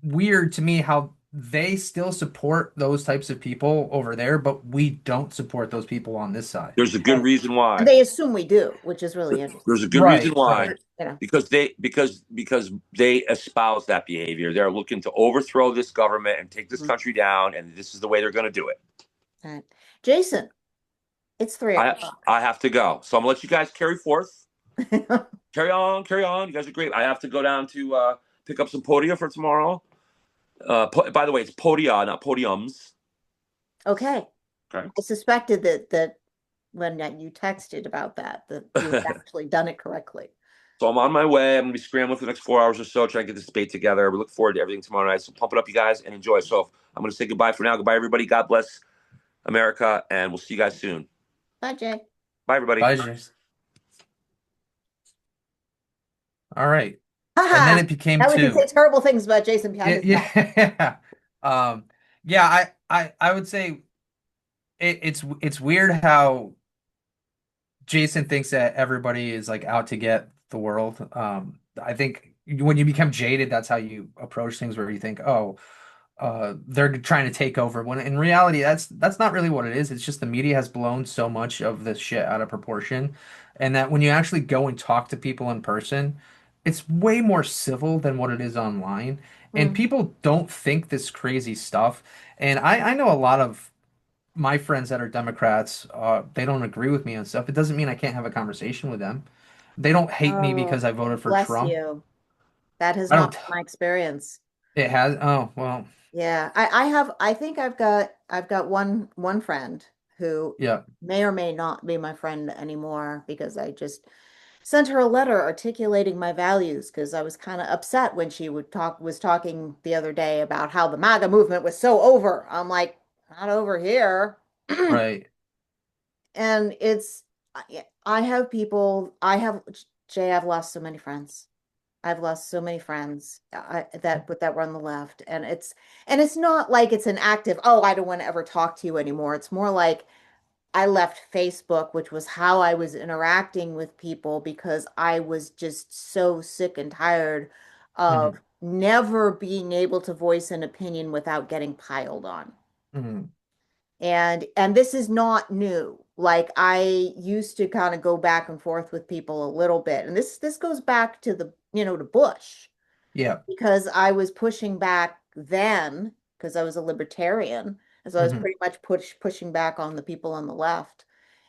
weird to me how they still support those types of people over there, but we don't support those people on this side. There's a good Right. reason And why. they assume we do, which is really There's interesting. a good reason Right, why. right. You know, Because they espouse that behavior. They're looking to overthrow this government and take this Mhm. country down, and this is the way they're going to do it. Right. Jason, it's three I o'clock. I have to go, so I'm gonna let you guys carry forth. Carry on, carry on. You guys are great. I have to go down to pick up some podia for tomorrow. By the way, it's podia, not podiums. Okay. Okay. I suspected that when you texted about that you had actually done it correctly. So I'm on my way. I'm gonna be scrambling for the next 4 hours or so, trying to get this debate together. We look forward to everything tomorrow night. So pump it up, you guys, and enjoy. So I'm gonna say goodbye for now. Goodbye, everybody. God bless America, and we'll see you guys soon. Bye, Jay. Bye, everybody. Bye, Jason. All right. And Haha. then it became Now we can two. say terrible things about Jason behind his back. Yeah. Yeah, I would say it's weird how Jason thinks that everybody is like out to get the world. I think when you become jaded, that's how you approach things where you think, oh, they're trying to take over. When in reality, that's not really what it is. It's just the media has blown so much of this shit out of proportion, and that when you actually go and talk to people in person, it's way more civil than what it is online. And Mm. people don't think this crazy stuff. And I know a lot of my friends that are Democrats, they don't agree with me on stuff. It doesn't mean I can't have a conversation with them. They don't hate me Oh, because I voted for bless Trump. you. That has I not don't. been my experience. It has. Oh, well, Yeah, I think I've got one friend who yeah. may or may not be my friend anymore because I just sent her a letter articulating my values because I was kind of upset when she was talking the other day about how the MAGA movement was so over. I'm like, not over here. Right. And I have people, Jay, I've lost so many friends. I've lost so many friends that were on the left, and it's not like it's an active, oh, I don't want to ever talk to you anymore. It's more like I left Facebook, which was how I was interacting with people because I was just so sick and tired Hmm. of never being able to voice an opinion without getting piled on. Hmm. And this is not new. Like I used to kind of go back and forth with people a little bit. And this goes back to to Bush Yeah. because I was pushing back then because I was a libertarian. And so I was Hmm. pretty much pushing back on the people on the left.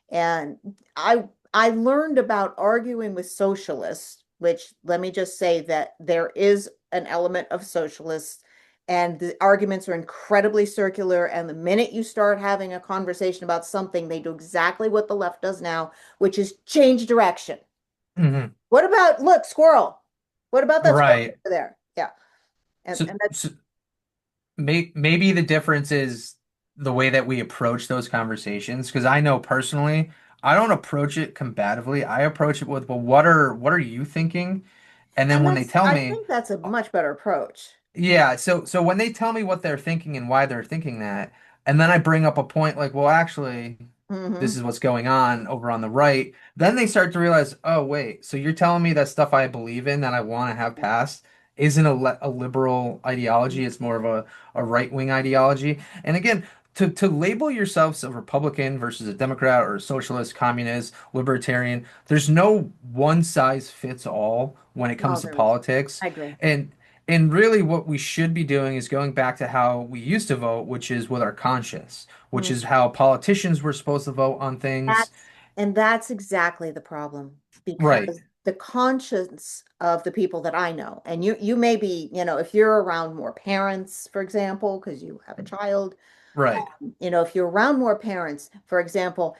And I learned about arguing with socialists, which let me just say that there is an element of socialists and the arguments are incredibly circular. And the minute you start having a conversation about something, they do exactly what the left does now, which is change direction. Hmm. What about, look, squirrel? What about that squirrel Right. over there? Yeah. So, And that's, so maybe the difference is the way that we approach those conversations. Because I know personally, I don't approach it combatively. I approach it with, well, what are you thinking? And then when they tell I me, think that's a much better approach. yeah, so when they tell me what they're thinking and why they're thinking that, and then I bring up a point like, well, actually, this Hmm. is what's going on over on the right, then they start to realize, oh, wait, so you're telling me that stuff I believe in that I want to have passed isn't a liberal ideology, it's more of a right-wing ideology. And again, to label yourselves a Republican versus a Democrat or a socialist, communist, libertarian, there's no one size fits all when it No, comes to there is. politics. I agree. And really, what we should be doing is going back to how we used to vote, which is with our conscience, which is how politicians were supposed to vote on things. That's exactly the problem Right, because the conscience of the people that I know, and you may be, if you're around more parents, for example, because you have a child, right. if you're around more parents, for example,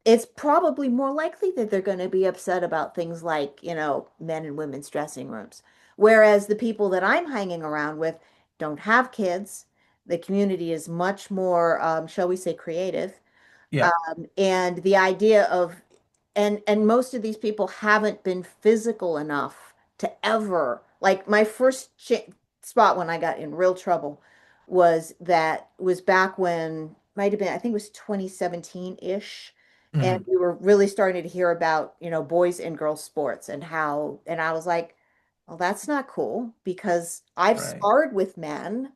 it's probably more likely that they're going to be upset about things like, men and women's dressing rooms. Whereas the people that I'm hanging around with don't have kids. The community is much more, shall we say, creative. Yeah, And the idea of and most of these people haven't been physical enough to ever like my first spot when I got in real trouble was back when might have been, I think it was 2017-ish. And Mhm. we were really starting to hear about, boys and girls sports and I was like, well, that's not cool because I've Right. sparred with men.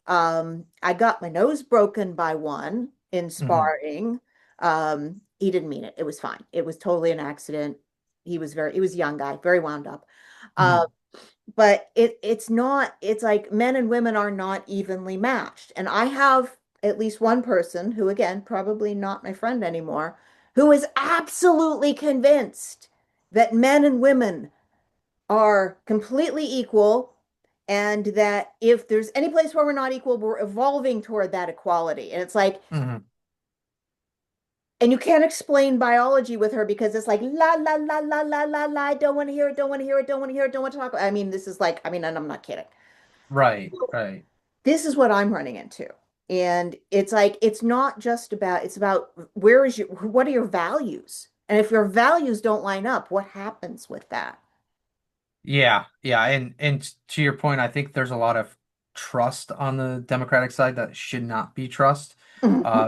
I got my nose broken by one in Mhm. sparring. He didn't mean it. It was fine. It was totally an accident. He was a young guy, very wound up. Um, Mhm. but it's not, it's like men and women are not evenly matched. And I have at least one person who, again, probably not my friend anymore, who is absolutely convinced that men and women are completely equal, and that if there's any place where we're not equal, we're evolving toward that equality. And it's like, Mhm. and you can't explain biology with her because it's like la la la la la la la. I don't want to hear it, don't want to hear it, don't want to hear it, don't want to talk. I mean, this is like, I mean, and I'm not kidding. Right. Right. This is what I'm running into. And it's like, it's not just about, it's about what are your values? And if your values don't line up, what happens with that? Yeah, yeah, and to your point, I think there's a lot of trust on the Democratic side that should not be trust.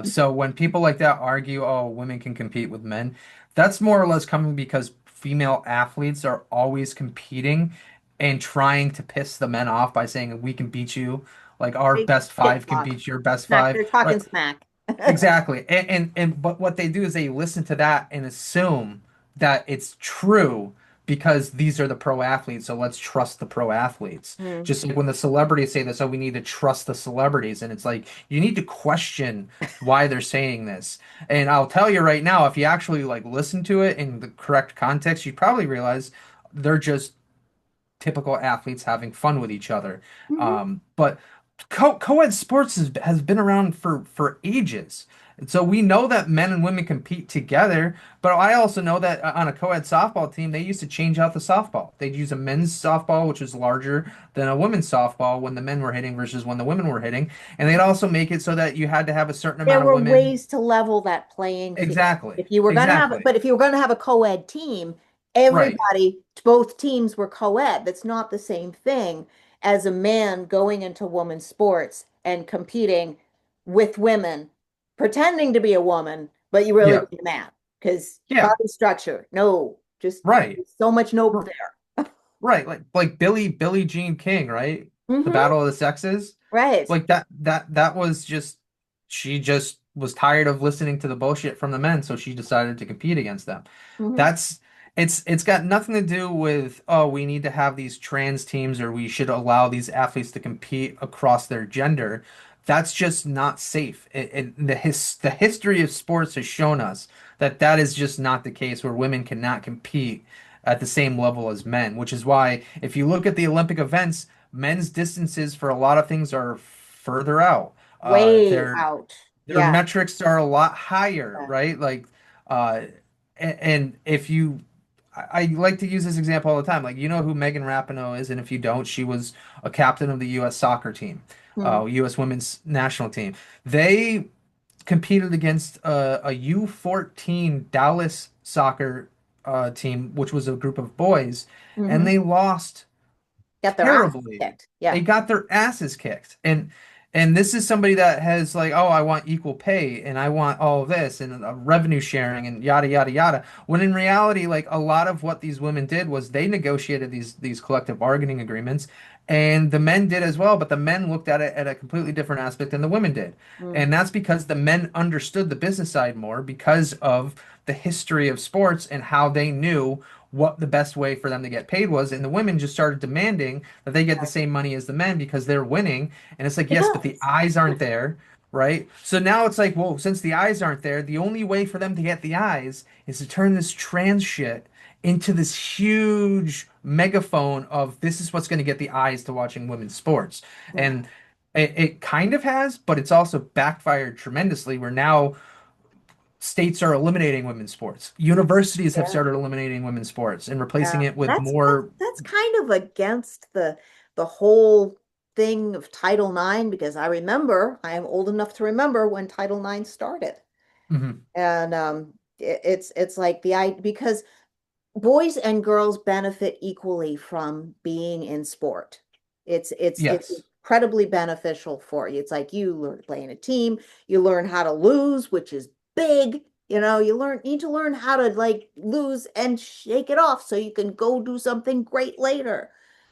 So when people like that argue, oh, women can compete with men, that's more or less coming because female athletes are always competing and trying to piss the men off by saying we can beat you, like our They best shit five can talk. beat your best Smack. five, They're talking right? smack. Exactly. And but what they do is they listen to that and assume that it's true because these are the pro athletes, so let's trust the pro athletes. Mm. Just like when the celebrities say this, oh, we need to trust the celebrities. And it's like you need to question why they're saying this. And I'll tell you right now, if you actually like listen to it in the correct context, you'd probably realize they're just typical athletes having fun with each other. Mhm. But co-ed sports has been around for ages. And so we know that men and women compete together, but I also know that on a co-ed softball team, they used to change out the softball. They'd use a men's softball, which was larger than a women's softball when the men were hitting versus when the women were hitting. And they'd also make it so that you had to have a certain There amount of were women. ways to level that playing field. Exactly. If you were going to have, Exactly. but if you were going to have a co-ed team, Right. everybody, both teams were co-ed. That's not the same thing as a man going into women's sports and competing with women, pretending to be a woman, but you really Yeah. be a man because Yeah. body structure. No, just Right. so much nope there. Right, like Billie Jean King, right? The Hmm. Battle of the Sexes. Right. Like that was just she just was tired of listening to the bullshit from the men, so she decided to compete against them. Hmm. That's it's got nothing to do with, oh, we need to have these trans teams or we should allow these athletes to compete across their gender. That's just not safe. The history of sports has shown us that that is just not the case where women cannot compete at the same level as men, which is why if you look at the Olympic events, men's distances for a lot of things are further out. Way Their out. their Yeah. metrics are a lot higher, Yeah. right? Like, uh, and if you, I like to use this example all the time. Like, you know who Megan Rapinoe is, and if you don't, she was a captain of the U.S. soccer team, Hmm. U.S. women's national team. They competed against a U14 Dallas soccer team, which was a group of boys, and Hmm. they lost Got their ass terribly. kicked. Yeah. They got their asses kicked. And this is somebody that has like, oh, I want equal pay and I want all of this and revenue sharing and yada yada yada. When in reality, like a lot of what these women did was they negotiated these collective bargaining agreements, and the men did as well, but the men looked at it at a completely different aspect than the women did. Mm. And that's because the men understood the business side more because of the history of sports and how they knew what the best way for them to get paid was. And the women just started demanding that they get the same money as the men because they're winning. And it's like, yes, but the Because eyes aren't there, right? So now it's like, well, since the eyes aren't there, the only way for them to get the eyes is to turn this trans shit into this huge megaphone of this is what's going to get the eyes to watching women's sports. And it kind of has, but it's also backfired tremendously where now states are eliminating women's sports. Universities have yeah, started eliminating women's sports and replacing yeah. it with That's more. that's kind of against the whole thing of Title IX because I am old enough to remember when Title IX started. Mhm. And it's like the I because boys and girls benefit equally from being in sport. It's Yes. incredibly beneficial for you. It's like you learn to play in a team, you learn how to lose, which is big. You need to learn how to like lose and shake it off so you can go do something great later.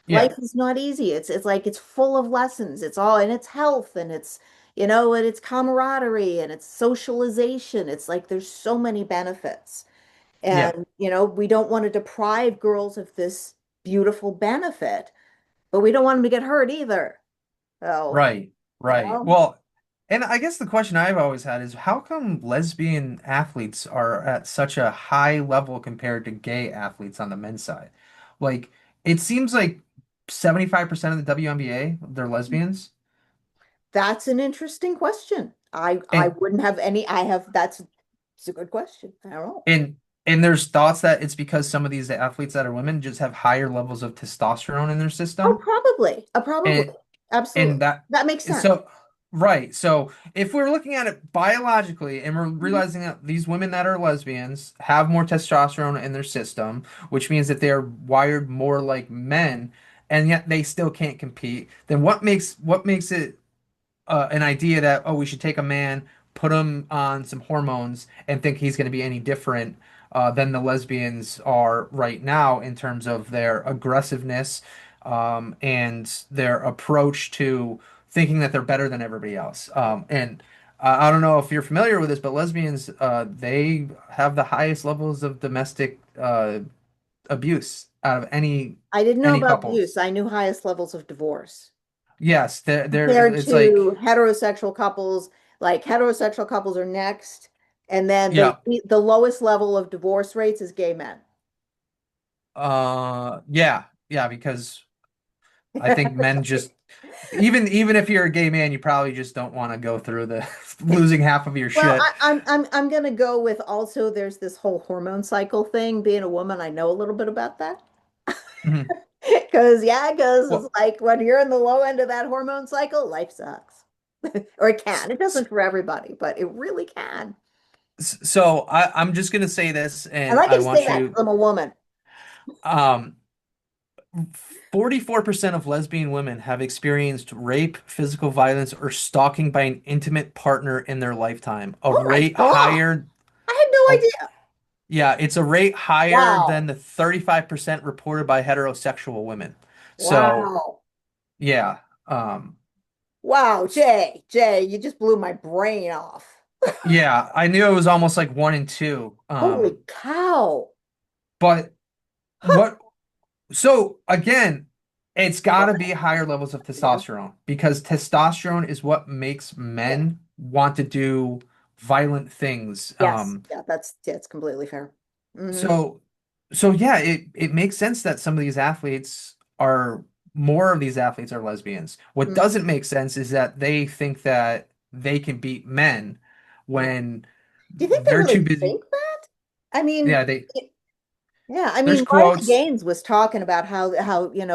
Yeah. Life is not easy. It's like it's full of lessons. It's all and it's health and and it's camaraderie and it's socialization. It's like there's so many benefits. Yeah. And, we don't want to deprive girls of this beautiful benefit, but we don't want them to get hurt either. So, Right. Right. Well, and I guess the question I've always had is how come lesbian athletes are at such a high level compared to gay athletes on the men's side? Like, it seems like 75% of the WNBA, they're lesbians. that's an interesting question. I And wouldn't have any, it's a good question. I don't know. and and there's thoughts that it's because some of these athletes that are women just have higher levels of testosterone in their Oh, system. probably. Probably. And Absolutely. and that That makes sense. so right. So if we're looking at it biologically and we're Mhm. realizing that these women that are lesbians have more testosterone in their system, which means that they're wired more like men, and yet they still can't compete, then what makes it an idea that, oh, we should take a man, put him on some hormones, and think he's going to be any different than the lesbians are right now in terms of their aggressiveness and their approach to thinking that they're better than everybody else. And I don't know if you're familiar with this, but lesbians, they have the highest levels of domestic abuse out of I didn't know any about couples. abuse. I knew highest levels of divorce. Yes, they're Compared it's like to heterosexual couples, like heterosexual couples are next, and then the yeah. the lowest level of divorce rates is gay men. Yeah, yeah, because I think men just even if you're a gay man, you probably just don't want to go through the losing half of your Well, shit. I'm gonna go with also there's this whole hormone cycle thing. Being a woman, I know a little bit about that. Mhm. Because it's Well, like when you're in the low end of that hormone cycle, life sucks. Or it s- can. It s- doesn't for everybody, but it really can. so I'm just gonna say this, And and I I can say want that you. 'cause I'm a woman. Um, 44% of lesbian women have experienced rape, physical violence, or stalking by an intimate partner in their lifetime. A Oh my rate God. higher. I had no Oh, idea. yeah, it's a rate higher Wow. than the 35% reported by heterosexual women. So. Wow. Yeah. Um, Wow, Jay, you just blew my brain off. yeah, I knew it was almost like one and two. Holy cow. But Huh. what, so again, it's got to What? be higher levels of Yeah. testosterone because testosterone is what makes Yeah. men want to do violent things. Yes. Yeah, that's completely fair. Hmm. So, so yeah, it makes sense that some of these athletes are more of these athletes are lesbians. What doesn't make sense is that they think that they can beat men when Do you think they they're too really busy. think that? I mean, Yeah, they yeah, I there's mean, Marcia quotes. Gaines was talking about how,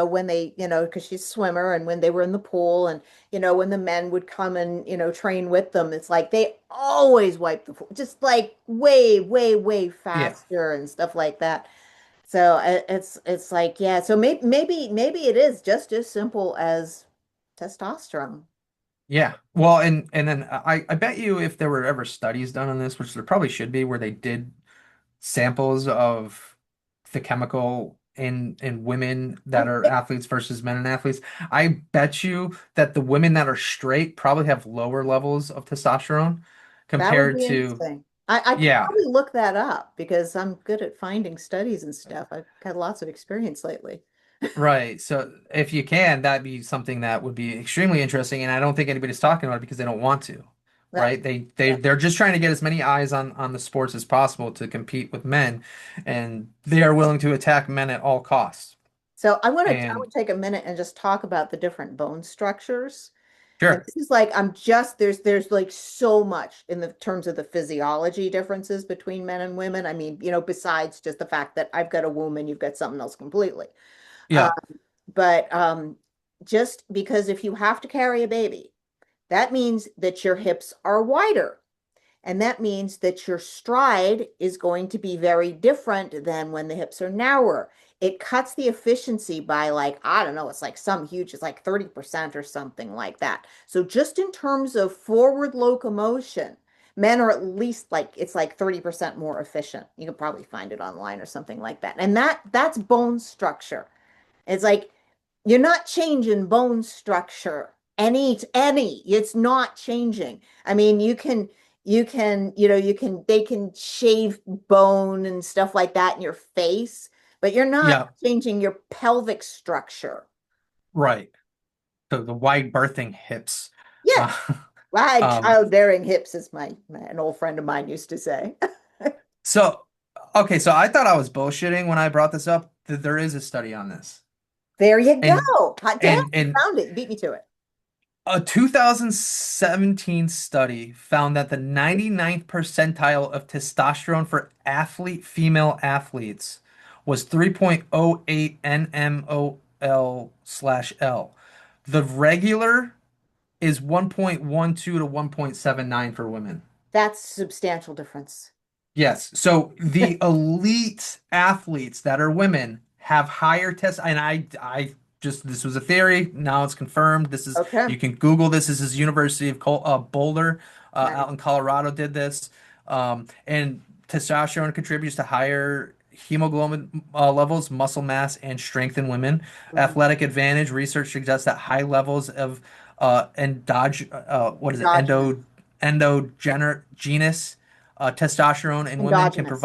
when they, because she's a swimmer and when they were in the pool and, when the men would come and, train with them, it's like they always wipe the floor, just like way, way, way Yeah, faster and stuff like that. So it's like, yeah, so maybe it is just as simple as testosterone. yeah. Well, and then I bet you if there were ever studies done on this, which there probably should be, where they did samples of the chemical in women that are athletes versus men and athletes, I bet you that the women that are straight probably have lower levels of testosterone That would compared be to, interesting. I could yeah, probably look that up because I'm good at finding studies and stuff. I've had lots of experience lately. right. So if you can, that'd be something that would be extremely interesting, and I don't think anybody's talking about it because they don't want to. That, Right? They're just trying to get as many eyes on the sports as possible to compete with men, and they are willing to attack men at all costs. so I And would take a minute and just talk about the different bone structures. And sure, this is like there's like so much in the terms of the physiology differences between men and women. I mean, besides just the fact that I've got a womb and you've got something else completely. Uh, yeah, but just because if you have to carry a baby, that means that your hips are wider. And that means that your stride is going to be very different than when the hips are narrower. it cuts the efficiency by like, I don't know, it's like some huge, it's like 30% or something like that. So just in terms of forward locomotion, men are at least like it's like 30% more efficient. You can probably find it online or something like that. And that's bone structure. It's like you're not changing bone structure any. It's not changing. I mean, they can shave bone and stuff like that in your face, but you're not Yeah, changing your pelvic structure. right. So the wide birthing hips. Yeah. Uh, Wide um, childbearing hips, as an old friend of mine used to say. so okay, so I thought I was bullshitting when I brought this up, that there is a study on this. There you And go. Hot damn, you and found it. You beat me to it. a 2017 study found that the 99th percentile of testosterone for female athletes was 3.08 nmol/L. The regular is 1.12 to 1.79 for women. That's substantial difference. Yes. So the elite athletes that are women have higher test, and I just this was a theory. Now it's confirmed. This is Okay. you can Google this. This is University of Boulder, Nice. out in Colorado did this. And testosterone contributes to higher hemoglobin levels, muscle mass, and strength in women. Mhm. Athletic advantage. Research suggests that high levels of what is it? Endogenous. Endogenous testosterone in women Endogenous.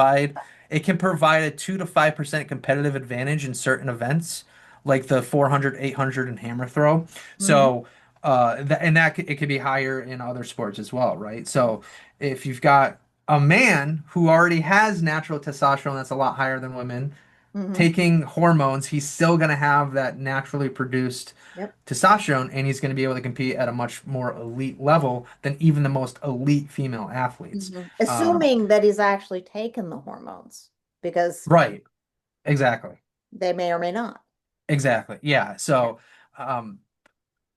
can provide a 2 to 5% competitive advantage in certain events, like the 400, 800, and hammer throw. Mhm. So, it could be higher in other sports as well, right? So, if you've got a man who already has natural testosterone that's a lot higher than women, Mhm. taking hormones, he's still going to have that naturally produced Yep. testosterone, and he's going to be able to compete at a much more elite level than even the most elite female athletes. Mhm. Um, Assuming that he's actually taken the hormones, because right. Exactly. they may or may not. Exactly. Yeah. Yeah. So, um,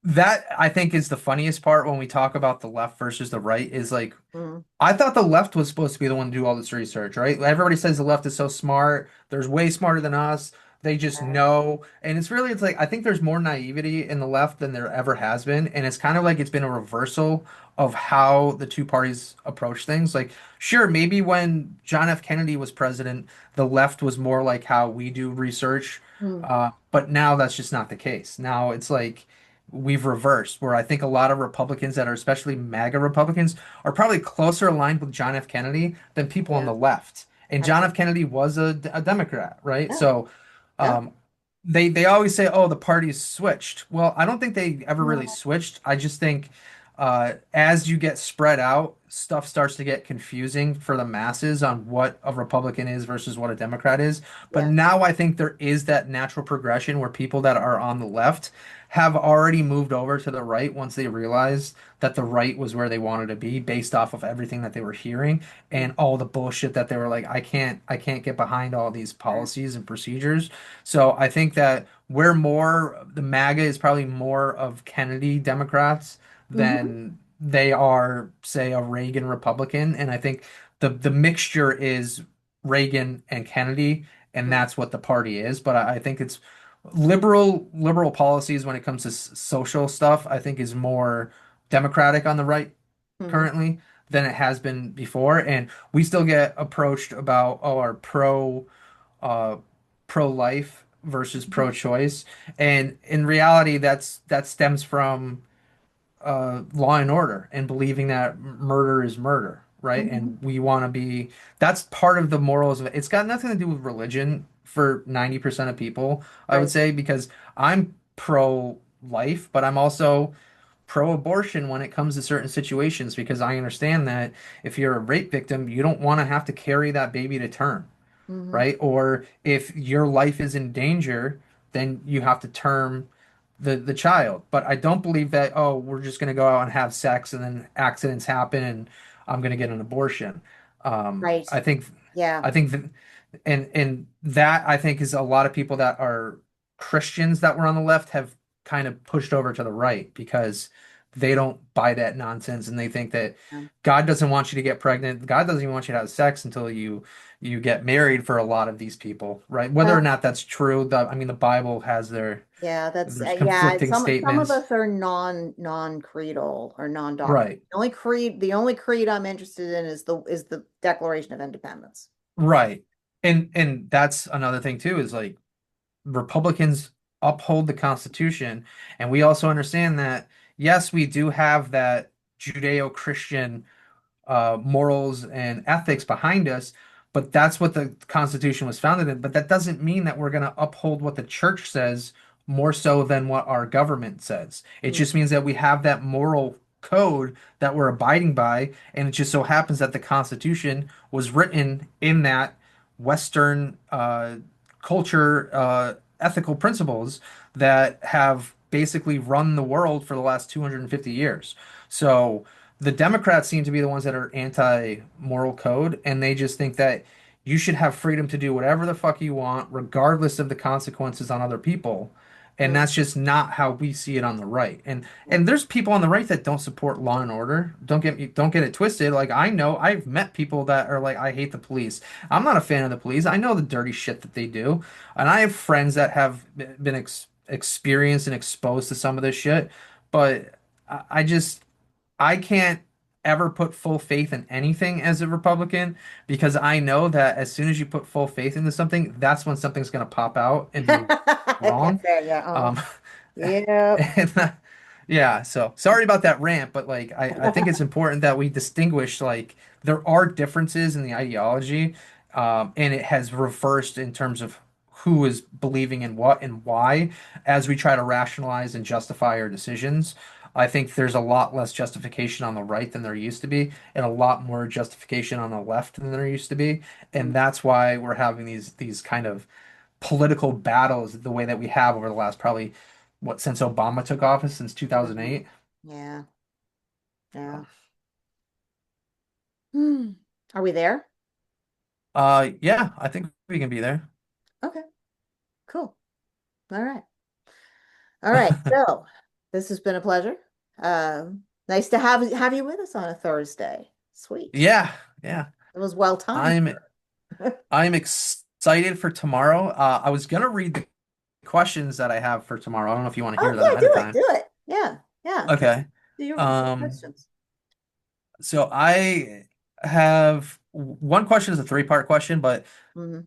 that I think is the funniest part when we talk about the left versus the right is like, Mhm. I thought the left was supposed to be the one to do all this research, right? Everybody says the left is so smart. There's way smarter than us. They just know. And it's like I think there's more naivety in the left than there ever has been. And it's kind of like it's been a reversal of how the two parties approach things. Like, sure, maybe when John F. Kennedy was president, the left was more like how we do research. Mhm. But now that's just not the case. Now it's like we've reversed, where I think a lot of Republicans that are especially MAGA Republicans are probably closer aligned with John F. Kennedy than people on Yeah. the left. And I John F. think. Kennedy was a Democrat, right? Yeah. So Yeah. um, they always say, "Oh, the parties switched." Well, I don't think they ever really No. switched. I just think as you get spread out, stuff starts to get confusing for the masses on what a Republican is versus what a Democrat is. But Yeah. now I think there is that natural progression where people that are on the left have already moved over to the right once they realized that the right was where they wanted to be based off of everything that they were hearing and all the bullshit that they were like, I can't get behind all these policies and procedures. So I think that the MAGA is probably more of Kennedy Democrats Mhm. than they are, say, a Reagan Republican. And I think the mixture is Reagan and Kennedy, and Mhm. that's what the party is. But I think it's liberal policies when it comes to social stuff, I think is more Democratic on the right Mhm. currently than it has been before. And we still get approached about, oh, our uh pro-life versus Mhm. pro-choice. And in reality, that stems from Law and Order and believing that murder is murder, right? Mhm. And we want to be that's part of the morals of it. It's got nothing to do with religion for 90% of people, I would Right. say, because I'm pro-life, but I'm also pro-abortion when it comes to certain situations because I understand that if you're a rape victim, you don't want to have to carry that baby to term, Mhm. right? Or if your life is in danger, then you have to term the child. But I don't believe that, oh, we're just going to go out and have sex and then accidents happen and I'm going to get an abortion. Right. I think Yeah. I think that and that I think is a lot of people that are Christians that were on the left have kind of pushed over to the right because they don't buy that nonsense, and they think that Yeah. God doesn't want you to get pregnant. God doesn't even want you to have sex until you get married for a lot of these people, right? Whether or Well, not that's true, I mean, the Bible has yeah, that's there's yeah. conflicting Some of statements. us are non-creedal or non-doctrinal. Right. The only creed I'm interested in is the Declaration of Independence. Right. And that's another thing too, is like Republicans uphold the Constitution, and we also understand that yes, we do have that Judeo-Christian morals and ethics behind us, but that's what the Constitution was founded in. But that doesn't mean that we're going to uphold what the church says more so than what our government says. It Mm. just means that we have that moral code that we're abiding by, and it just so happens that the Constitution was written in that Western culture, ethical principles that have basically run the world for the last 250 years. So the Democrats seem to be the ones that are anti-moral code, and they just think that you should have freedom to do whatever the fuck you want, regardless of the consequences on other people. And Mm. that's just not how we see it on the right. And there's people on the right that don't support law and order. Don't get it twisted. Like I know I've met people that are like, I hate the police. I'm not a fan of the police. I know the dirty shit that they do. And I have friends that have been experienced and exposed to some of this shit. But I just I can't ever put full faith in anything as a Republican because I know that as soon as you put full faith into something, that's when something's going to pop out and be wrong. Fair, yeah. Um, Yep. and yeah, so sorry about that rant, but like I think it's important that we distinguish like there are differences in the ideology, and it has reversed in terms of who is believing in what and why as we try to rationalize and justify our decisions. I think there's a lot less justification on the right than there used to be, and a lot more justification on the left than there used to be. And that's why we're having these kind of political battles the way that we have over the last probably what since Obama took office since Mhm. 2008. Yeah. Yeah. Hmm. Are we there? Yeah, I think we can be there. Okay, cool. All right. All right. So this has been a pleasure. Nice to have you with us on a Thursday. Sweet. Yeah, yeah. It was well timed. I'm I'm excited for tomorrow. I was gonna read the questions that I have for tomorrow. I don't know if you want to Oh hear them yeah, ahead of time. do it. Yeah, yeah. Okay. Do your Um, questions. so I have one question is a three-part question, but Hmm.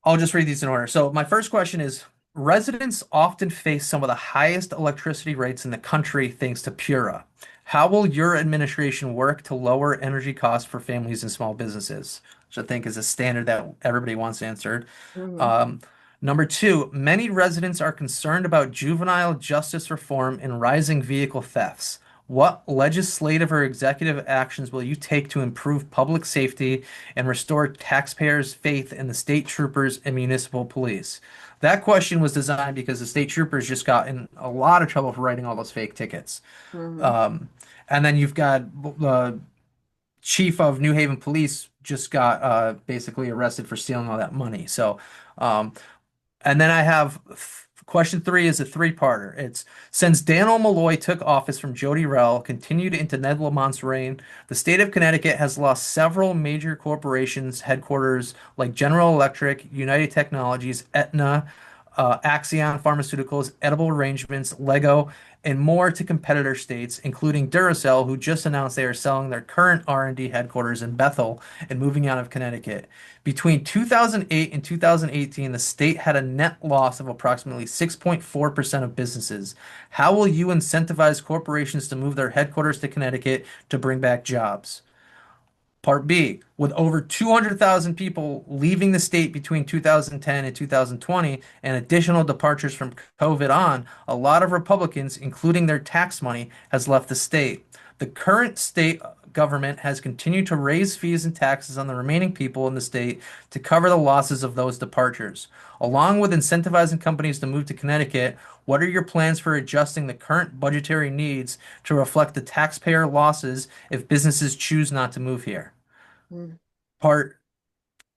I'll just read these in order. So my first question is, residents often face some of the highest electricity rates in the country thanks to Pura. How will your administration work to lower energy costs for families and small businesses? Which I think is a standard that everybody wants answered. Hmm. Um, Number two, many residents are concerned about juvenile justice reform and rising vehicle thefts. What legislative or executive actions will you take to improve public safety and restore taxpayers' faith in the state troopers and municipal police? That question was designed because the state troopers just got in a lot of trouble for writing all those fake tickets. Hmm. Um, and then you've got the chief of New Haven Police just got basically arrested for stealing all that money. So, um, and then I have question three is a three-parter. It's since Daniel Malloy took office from Jody Rell, continued into Ned Lamont's reign, the state of Connecticut has lost several major corporations headquarters like General Electric, United Technologies, Aetna, Axion Pharmaceuticals, Edible Arrangements, Lego, and more to competitor states, including Duracell, who just announced they are selling their current R&D headquarters in Bethel and moving out of Connecticut. Between 2008 and 2018, the state had a net loss of approximately 6.4% of businesses. How will you incentivize corporations to move their headquarters to Connecticut to bring back jobs? Part B, with over 200,000 people leaving the state between 2010 and 2020 and additional departures from COVID on, a lot of Republicans, including their tax money, has left the state. The current state government has continued to raise fees and taxes on the remaining people in the state to cover the losses of those departures. Along with incentivizing companies to move to Connecticut, what are your plans for adjusting the current budgetary needs to reflect the taxpayer losses if businesses choose not to move here? Hmm. Part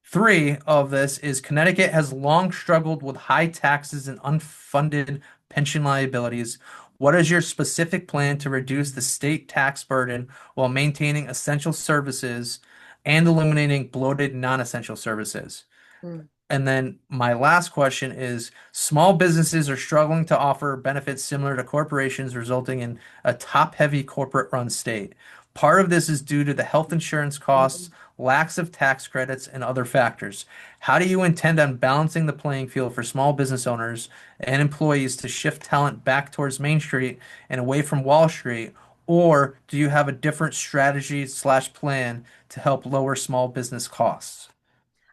three of this is Connecticut has long struggled with high taxes and unfunded pension liabilities. What is your specific plan to reduce the state tax burden while maintaining essential services and eliminating bloated non-essential services? Mm. And then my last question is, small businesses are struggling to offer benefits similar to corporations, resulting in a top-heavy corporate-run state. Part of this is due to the health insurance costs, lacks of tax credits, and other factors. How do you intend on balancing the playing field for small business owners and employees to shift talent back towards Main Street and away from Wall Street? Or do you have a different strategy slash plan to help lower small business costs?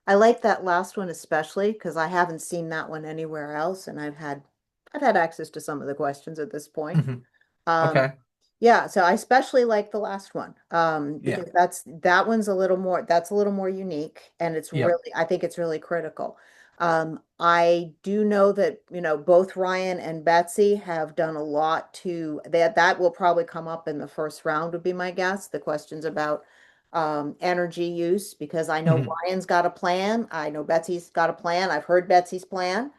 I like that last one especially because I haven't seen that one anywhere else, and I've had access to some of the questions at this point. Mhm. Um, Okay. yeah, so I especially like the last one Yeah. because that's a little more unique, and it's Yep. really I think it's really critical. I do know that both Ryan and Betsy have done a lot to that will probably come up in the first round would be my guess. The questions about energy use because I know Mhm. Ryan's got a plan. I know Betsy's got a plan. I've heard Betsy's plan.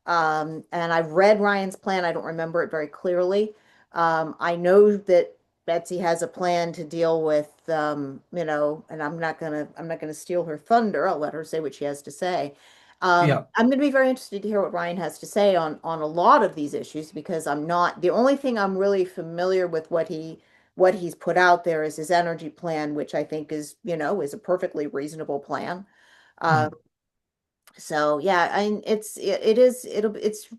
And I've read Ryan's plan. I don't remember it very clearly. I know that Betsy has a plan to deal with, and I'm not gonna steal her thunder. I'll let her say what she has to say. Yep. I'm gonna be very interested to hear what Ryan has to say on a lot of these issues because I'm not the only thing I'm really familiar with what he's put out there is his energy plan, which I think is a perfectly reasonable plan. Um, Mhm. so yeah, it is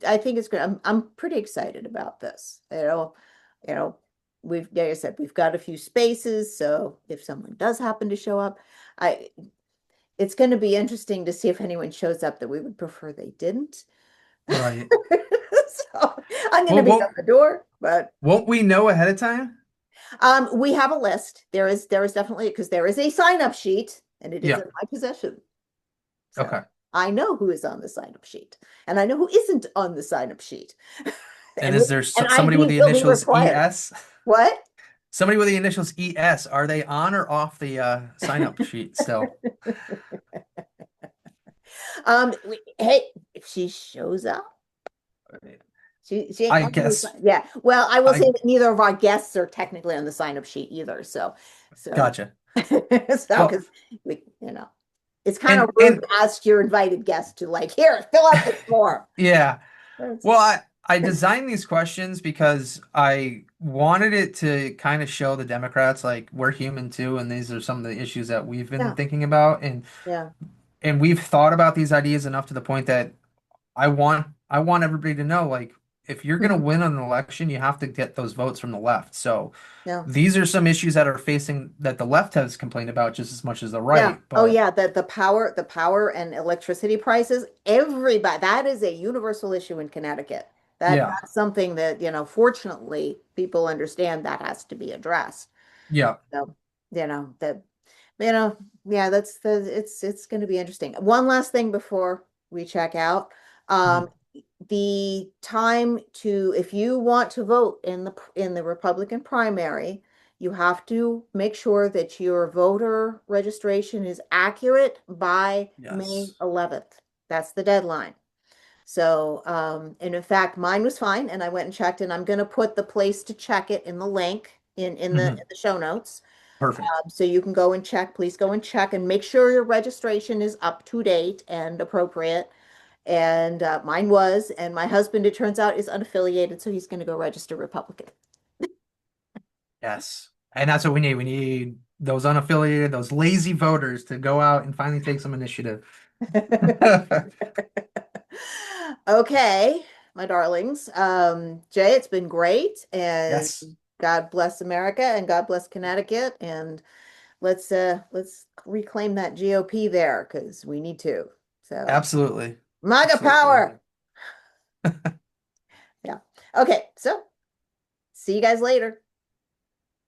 I think it's good. I'm pretty excited about this. You know, like I said, we've got a few spaces, so if someone does happen to show up, I it's going to be interesting to see if anyone shows up that we would prefer they didn't. Right. So I'm going to Well, be at won't the door, but won't we know ahead of time? we have a list. There is definitely because there is a sign up sheet and it is Yeah. in my possession. So Okay. I know who is on the sign up sheet and I know who isn't on the sign up sheet. And And is there and somebody with ID the will be initials required. ES? What? Somebody with the initials ES, are they on or off the sign up sheet still? Hey, if she shows up, she ain't I on the guess yeah. Well, I will say I that neither of our guests are technically on the sign up sheet either. So gotcha. so Well, because we it's kind of rude and to ask your invited guest to like, here, fill out this form. yeah. That's- Well, I designed these questions because I wanted it to kind of show the Democrats like we're human too, and these are some of the issues that we've been Yeah, thinking about, yeah, and we've thought about these ideas enough to the point that I want everybody to know like if you're gonna mhm, win an election, you have to get those votes from the left. So yeah, these are some issues that are facing that the left has complained about just as much as the yeah. right. Oh But yeah, the power and electricity prices, everybody that is a universal issue in Connecticut. yeah, That's something that, fortunately people understand that has to be addressed. yeah. So, that yeah, it's going to be interesting. One last thing before we check out. Um, Mhm. the time to if you want to vote in the Republican primary, you have to make sure that your voter registration is accurate by May Yes. 11th. That's the deadline. So, and in fact, mine was fine, and I went and checked, and I'm going to put the place to check it in the link Mhm. in the show notes. Perfect. So you can go and check, please go and check and make sure your registration is up to date and appropriate. And mine was, and my husband, it turns out, is unaffiliated, so he's going to go register Republican. Yes. And that's what we need. We need those unaffiliated, those lazy voters to go out and finally take some initiative. Okay, my darlings. Jay, it's been great, and Yes, God bless America and God bless Connecticut, and let's reclaim that GOP there because we need to. So, absolutely. MAGA Absolutely. power. Yeah. Okay, so see you guys later.